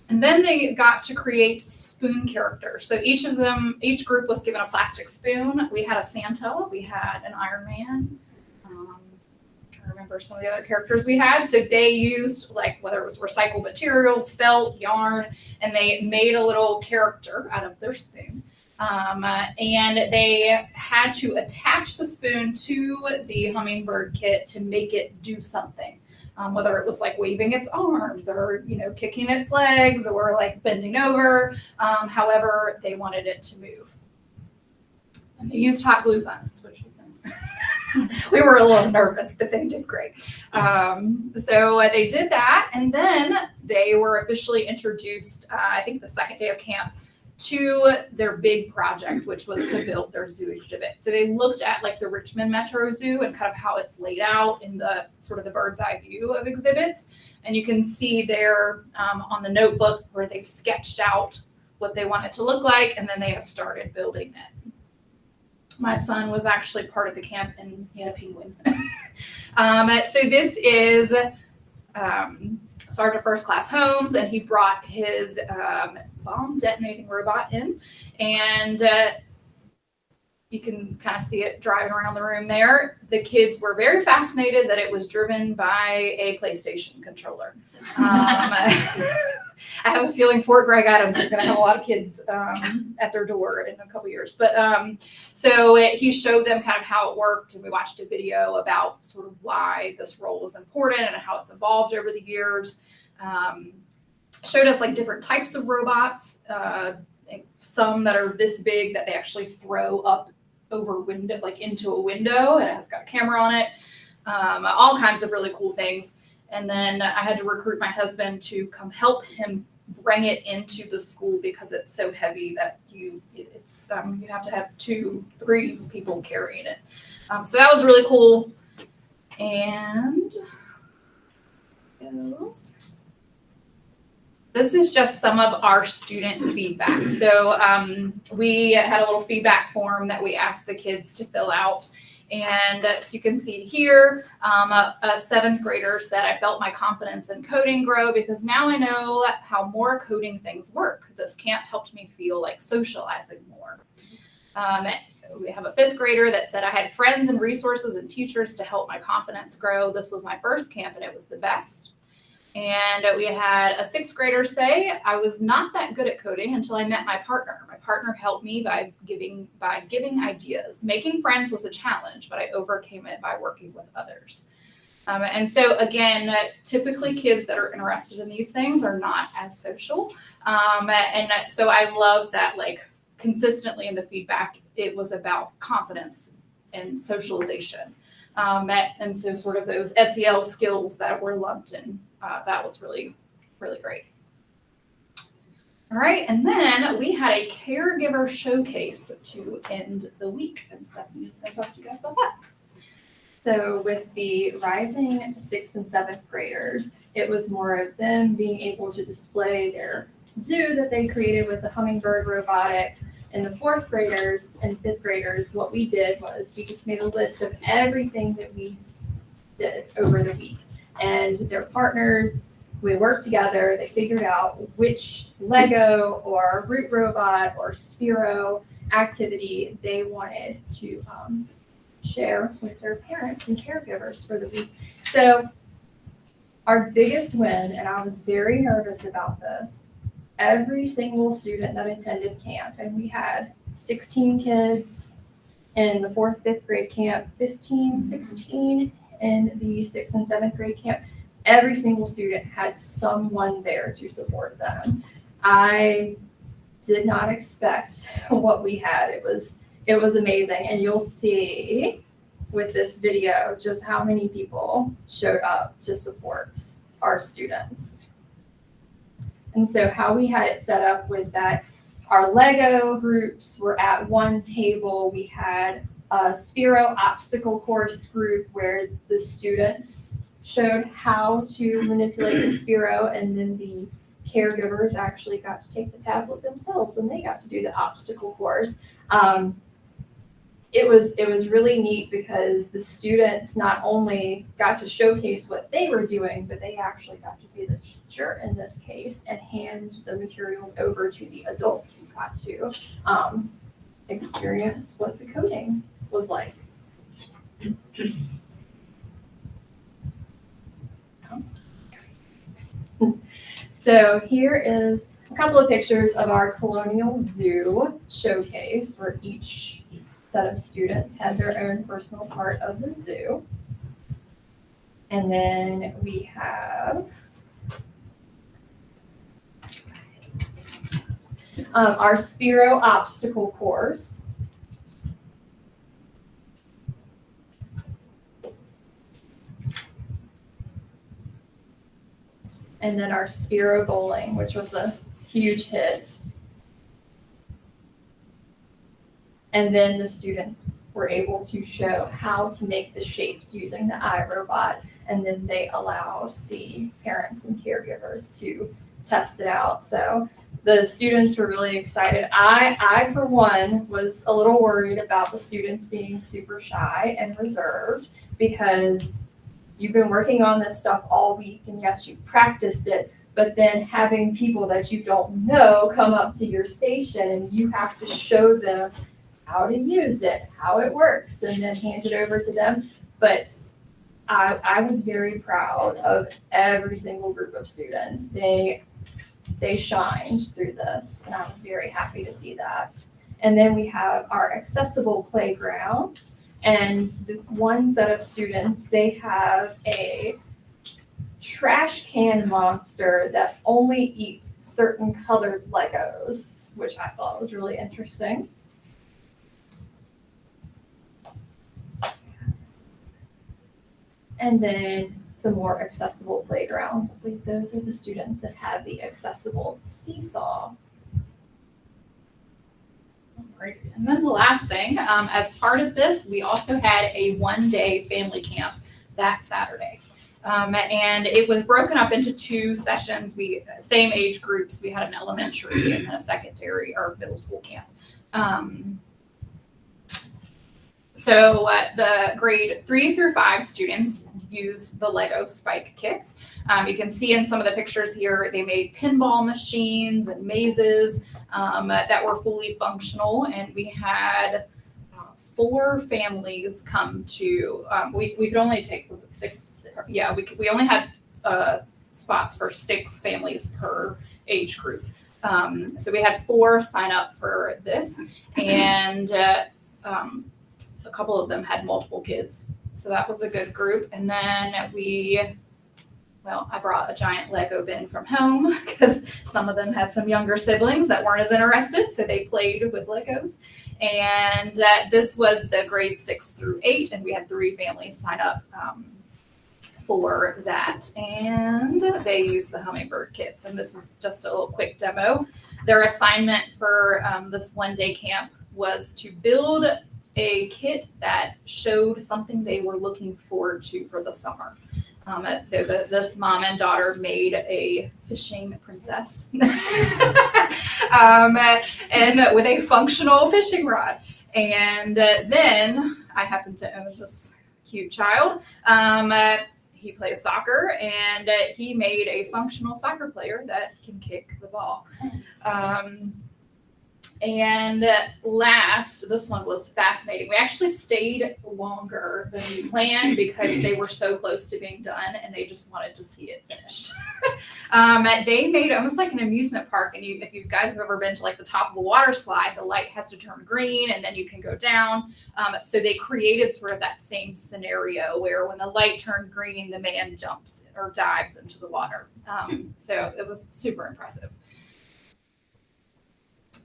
And then they got to create spoon characters. So each group was given a plastic spoon. We had a Santa, we had an Iron Man. I remember some of the other characters we had. So they used whether it was recycled materials, felt, yarn, and they made a little character out of their spoon. And they had to attach the spoon to the hummingbird kit to make it do something. Whether it was waving its arms or, kicking its legs or bending over, however they wanted it to move. And they used hot glue guns, which was We were a little nervous, but they did great. So they did that, and then they were officially introduced, I think the second day of camp, to their big project, which was to build their zoo exhibit. So they looked at like the Richmond Metro Zoo and kind of how it's laid out in the sort of the bird's eye view of exhibits. And you can see there on the notebook where they've sketched out what they want it to look like, and then they have started building it. My son was actually part of the camp, and he had a penguin. So this is Sergeant First Class Holmes, and he brought his bomb detonating robot in, and you can kind of see it driving around the room there. The kids were very fascinated that it was driven by a PlayStation controller. I have a feeling Fort Greg Adams is going to have a lot of kids at their door in a couple years. But he showed them kind of how it worked, and we watched a video about sort of why this role was important and how it's evolved over the years. Showed us like different types of robots, some that are this big that they actually throw up over window, like into a window, and it has got a camera on it. All kinds of really cool things. And then I had to recruit my husband to come help him bring it into the school because it's so heavy that you have to have 2-3 people carrying it. So that was really cool. And this is just some of our student feedback. So we had a little feedback form that we asked the kids to fill out. And so you can see here, 7th graders that I felt my confidence in coding grow because now I know how more coding things work. This camp helped me feel like socializing more. We have a 5th grader that said I had friends and resources and teachers to help my confidence grow. This was my first camp and it was the best. And we had a 6th grader say, I was not that good at coding until I met my partner. My partner helped me by giving ideas. Making friends was a challenge, but I overcame it by working with others. And so again, typically kids that are interested in these things are not as social. And so I love that like consistently in the feedback, it was about confidence and socialization. And so sort of those SEL skills that were lumped in. That was really, really great. All right, and then we had a caregiver showcase to end the week. And Stephanie said, talk to you guys about that. So with the rising 6th and 7th graders, it was more of them being able to display their zoo that they created with the hummingbird robotics. And the 4th graders and 5th graders, what we did was we just made a list of everything that we did over the week. And their partners, we worked together, they figured out which Lego or Root Robot or Spiro activity they wanted to share with their parents and caregivers for the week. So our biggest win, and I was very nervous about this, every single student that attended camp, and we had 16 kids in the 4th, 5th grade camp, 15, 16 in the 6th and 7th grade camp, every single student had someone there to support them. I did not expect what we had. It was amazing. And you'll see with this video just how many people showed up to support our students. And so how we had it set up was that our Lego groups were at one table. We had a Spiro obstacle course group where the students showed how to manipulate the Spiro, and then the caregivers actually got to take the tablet themselves and they got to do the obstacle course. It was really neat because the students not only got to showcase what they were doing, but they actually got to be the teacher in this case and hand the materials over to the adults who got to experience what the coding was like. So here is a couple of pictures of our Colonial Zoo showcase where each set of students had their own personal part of the zoo. And then we have our Spiro obstacle course. and then our Sphero Bowling, which was a huge hit. And then the students were able to show how to make the shapes using the iRobot, and then they allowed the parents and caregivers to test it out. So the students were really excited. I for one, was a little worried about the students being super shy and reserved, because you've been working on this stuff all week, and yes, you practiced it, but then having people that you don't know come up to your station and you have to show them how to use it, how it works, and then hand it over to them. But I was very proud of every single group of students. They shined through this, and I was very happy to see that. And then we have our accessible playgrounds, and the one set of students, they have a trash can monster that only eats certain colored Legos, which I thought was really interesting. And then some more accessible playgrounds. I believe those are the students that have the accessible seesaw. Right. And then the last thing, as part of this, we also had a one-day family camp that Saturday. And it was broken up into 2 sessions. Same age groups. We had an elementary and then a secondary or middle school camp. So the grade 3 through 5 students used the Lego Spike kits. You can see in some of the pictures here, they made pinball machines and mazes that were fully functional. And we had 4 families come to, we could only take, was it 6? Yeah, we only had spots for 6 families per age group. So we had 4 sign up for this, and a couple of them had multiple kids. So that was a good group. And then I brought a giant Lego bin from home because some of them had some younger siblings that weren't as interested. So they played with Legos. And this was the grade 6 through 8. And we had 3 families sign up for that. And they used the Hummingbird kits. And this is just a little quick demo. Their assignment for this one-day camp was to build a kit that showed something they were looking forward to for the summer. So this mom and daughter made a fishing princess and with a functional fishing rod. And then I happen to own this cute child. He plays soccer, and he made a functional soccer player that can kick the ball. And last, this one was fascinating. We actually stayed longer than we planned because they were so close to being done and they just wanted to see it finished. They made almost like an amusement park. And if you guys have ever been to like the top of a water slide, the light has to turn green and then you can go down. So they created sort of that same scenario where when the light turned green, the man jumps or dives into the water. So it was super impressive.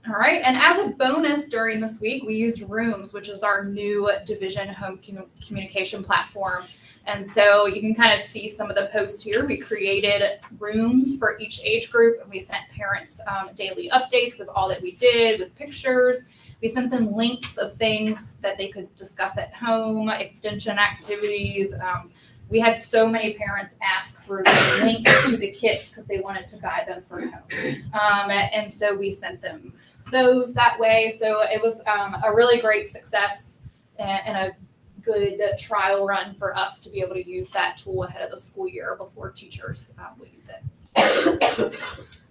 All right, and as a bonus during this week, we used Rooms, which is our new Division home communication platform. And so you can kind of see some of the posts here. We created rooms for each age group, and we sent parents daily updates of all that we did with pictures. We sent them links of things that they could discuss at home, extension activities. We had so many parents ask for the links to the kits because they wanted to buy them for home. And so we sent them those that way. So it was a really great success and a good trial run for us to be able to use that tool ahead of the school year before teachers will use it.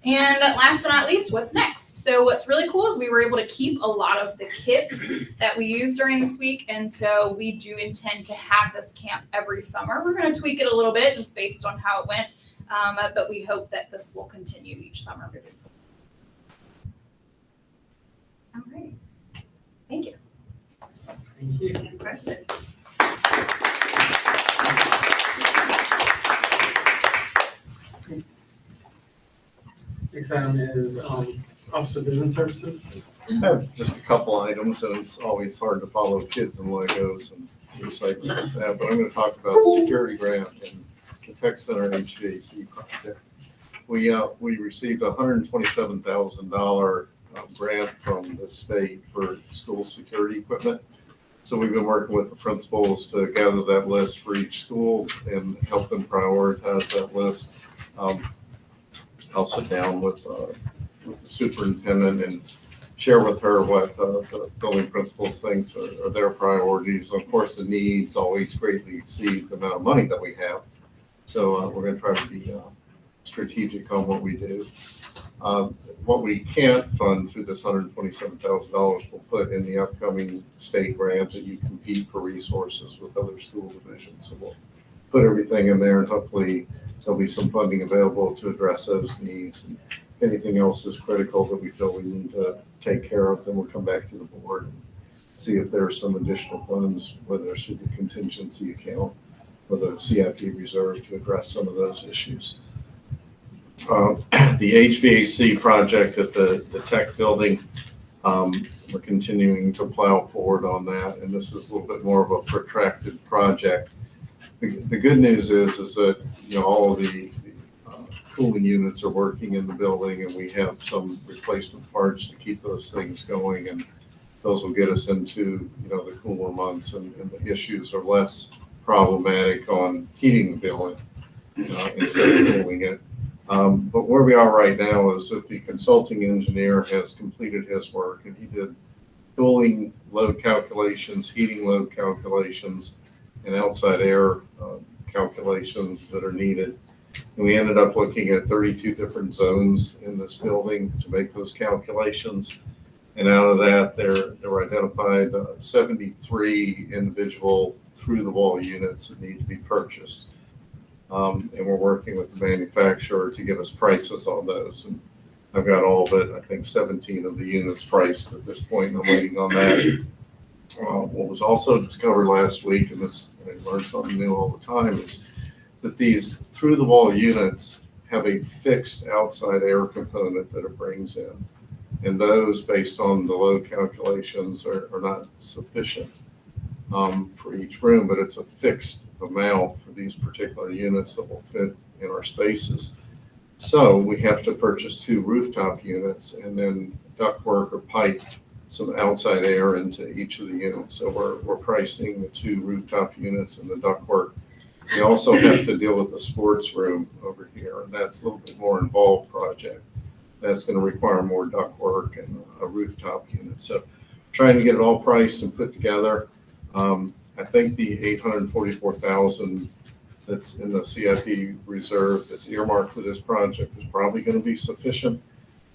And last but not least, what's next? So what's really cool is we were able to keep a lot of the kits that we used during this week. And so we do intend to have this camp every summer. We're going to tweak it a little bit just based on how it went. But we hope that this will continue each summer moving forward. All right. Thank you. Thank you. Impressive. Next item is Office of Business Services. I have just a couple items, and it's always hard to follow kids and Legos and recycling like that, but I'm gonna talk about security grant and the tech center and HVAC project. We received a $127,000 grant from the state for school security equipment. So we've been working with the principals to gather that list for each school and help them prioritize that list. I'll sit down with the superintendent and share with her what the building principals thinks are their priorities. Of course, the needs always greatly exceed the amount of money that we have. So we're going to try to be strategic on what we do. What we can't fund through this $127,000 we'll put in the upcoming state grant that you compete for resources with other school divisions. So we'll put everything in there and hopefully there'll be some funding available to address those needs. And if anything else is critical that we feel we need to take care of, then we'll come back to the board and see if there are some additional funds, whether it's through the contingency account or the CIP reserve to address some of those issues. The HVAC project at the tech building, we're continuing to plow forward on that, and this is a little bit more of a protracted project. The good news is that, you know, all of the cooling units are working in the building, and we have some replacement parts to keep those things going, and those will get us into, you know, the cooler months, and the issues are less problematic on heating the building instead of cooling it. But where we are right now is that the consulting engineer has completed his work, and he did cooling load calculations, heating load calculations, and outside air calculations that are needed. And we ended up looking at 32 different zones in this building to make those calculations. And out of that, there were identified 73 individual through-the-wall units that need to be purchased. And we're working with the manufacturer to give us prices on those. And I've got all but, I think, 17 of the units priced at this point, and I'm waiting on that. What was also discovered last week, and this, I learn something new all the time, is that these through-the-wall units have a fixed outside air component that it brings in. And those, based on the load calculations, are not sufficient for each room, but it's a fixed amount for these particular units that will fit in our spaces. So we have to purchase 2 rooftop units and then ductwork or pipe some outside air into each of the units. So we're pricing the 2 rooftop units and the ductwork. We also have to deal with the sports room over here, and that's a little bit more involved project. That's going to require more ductwork and a rooftop unit. So trying to get it all priced and put together. I think the $844,000 that's in the CIP reserve that's earmarked for this project is probably going to be sufficient.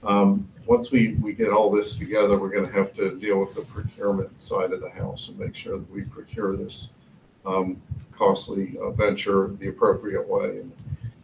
Once we get all this together, we're going to have to deal with the procurement side of the house and make sure that we procure this costly venture the appropriate way. And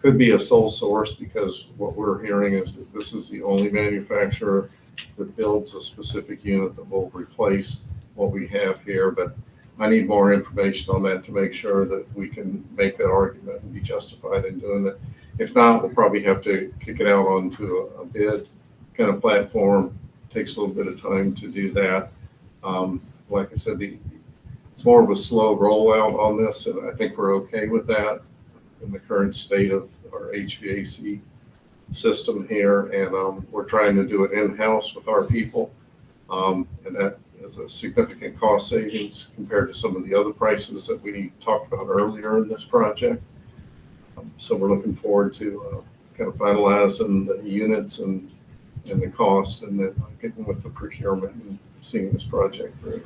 could be a sole source, because what we're hearing is that this is the only manufacturer that builds a specific unit that will replace what we have here. But I need more information on that to make sure that we can make that argument and be justified in doing it. If not, we'll probably have to kick it out onto a bid kind of platform. Takes a little bit of time to do that. Like I said, it's more of a slow rollout on this, and I think we're okay with that in the current state of our HVAC system here. And we're trying to do it in-house with our people, and that is a significant cost savings compared to some of the other prices that we talked about earlier in this project. So we're looking forward to kind of finalizing the units and the cost, and then getting with the procurement and seeing this project through.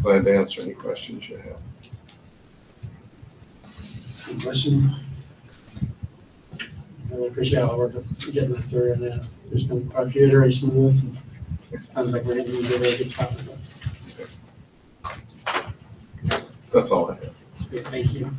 Glad to answer any questions you have. Any questions? I really appreciate all the work of getting this through, and there's been quite a few iterations of this, and it sounds like we're getting into a really good spot with it. That's all I have. Great, thank you.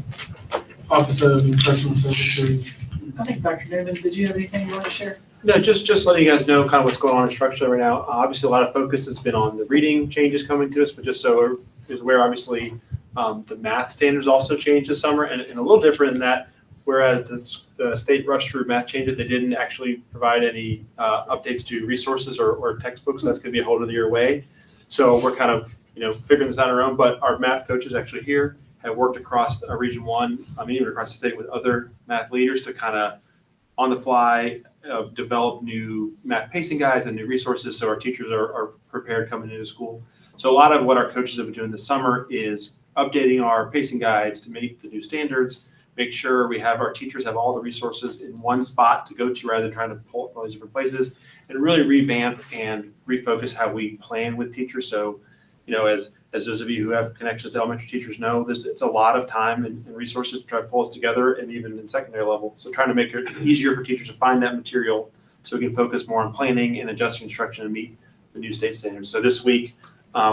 Office of Instructional Services. I think Dr. Newman, did you have anything you want to share? No, just letting you guys know kind of what's going on instructionally right now. Obviously, a lot of focus has been on the reading changes coming to us, but just so is aware, obviously, the math standards also changed this summer, and a little different in that, whereas the state rushed through math changes, they didn't actually provide any updates to resources or textbooks. That's going to be a whole other year away. So we're kind of figuring this out on our own, but our math coaches actually here have worked across Region 1, even across the state with other math leaders to kind of on the fly, develop new math pacing guides and new resources so our teachers are prepared coming into school. So a lot of what our coaches have been doing this summer is updating our pacing guides to meet the new standards, make sure we have our teachers have all the resources in one spot to go to rather than trying to pull it from all these different places, and really revamp and refocus how we plan with teachers. So, as those of you who have connections to elementary teachers know, it's a lot of time and resources to try to pull us together, and even in secondary level. So trying to make it easier for teachers to find that material so we can focus more on planning and adjusting instruction to meet the new state standards. So this week,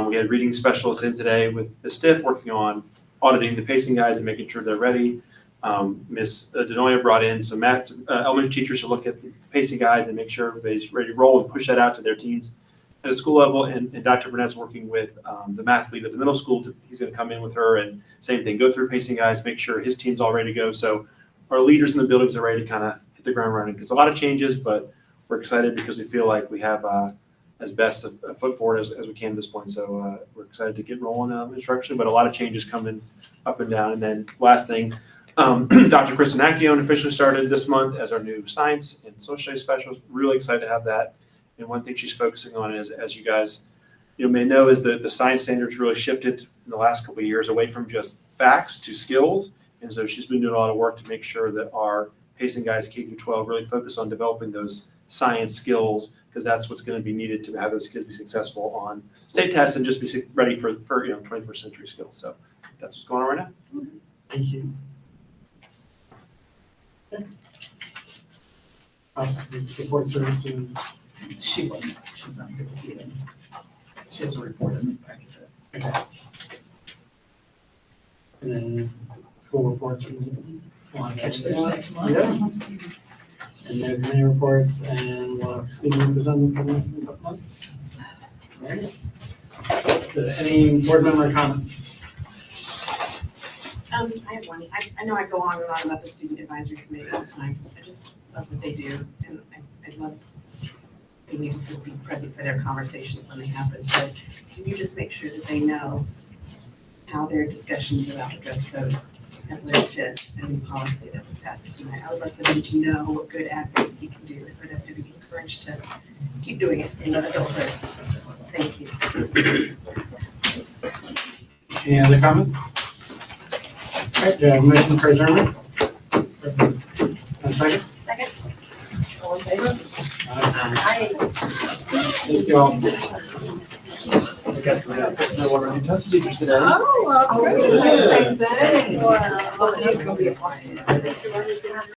we had reading specialists in today with the STIF working on auditing the pacing guides and making sure they're ready. Ms. Denoya brought in some math elementary teachers to look at the pacing guides and make sure everybody's ready to roll and push that out to their teams at the school level. And Dr. Burnett's working with the math lead at the middle school. He's going to come in with her and same thing, go through pacing guides, make sure his team's all ready to go. So our leaders in the buildings are ready to kind of hit the ground running. It's a lot of changes, but we're excited because we feel like we have as best a foot forward as we can at this point. So we're excited to get rolling instruction, but a lot of changes coming up and down. And then last thing, Dr. Kristen Accione officially started this month as our new science and social studies specialist. Really excited to have that. And one thing she's focusing on is, as you guys may know, is that the science standards really shifted in the last couple of years away from just facts to skills. And so she's been doing a lot of work to make sure that our pacing guys K through 12 really focus on developing those science skills, because that's what's going to be needed to have those kids be successful on state tests and just be ready for 21st century skills. So that's what's going on right now. Thank you. Us, support services. She wasn't, she's not good to see it. She has a report in the packet. Okay. And then school reports. Want to catch those next month? Yeah. And then committee reports, and we'll have Stephen present them in a couple months. All right. So any board member comments? I have one. I know I go on and on about the student advisory committee all the time. I just love what they do, and I love being able to be present for their conversations when they happen. So can you just make sure that they know how their discussions about the dress code have led to a new policy that was passed tonight? I would like for them to know what good advocacy can do, and for them to be encouraged to keep doing it in adulthood. Thank you. Any other comments? All right, do I have a motion for adjournment? A second? Second. All in favor? Aye. Thank you all. No one really tested teachers today. Oh, Yeah. same thing. Well, it's gonna be a fun.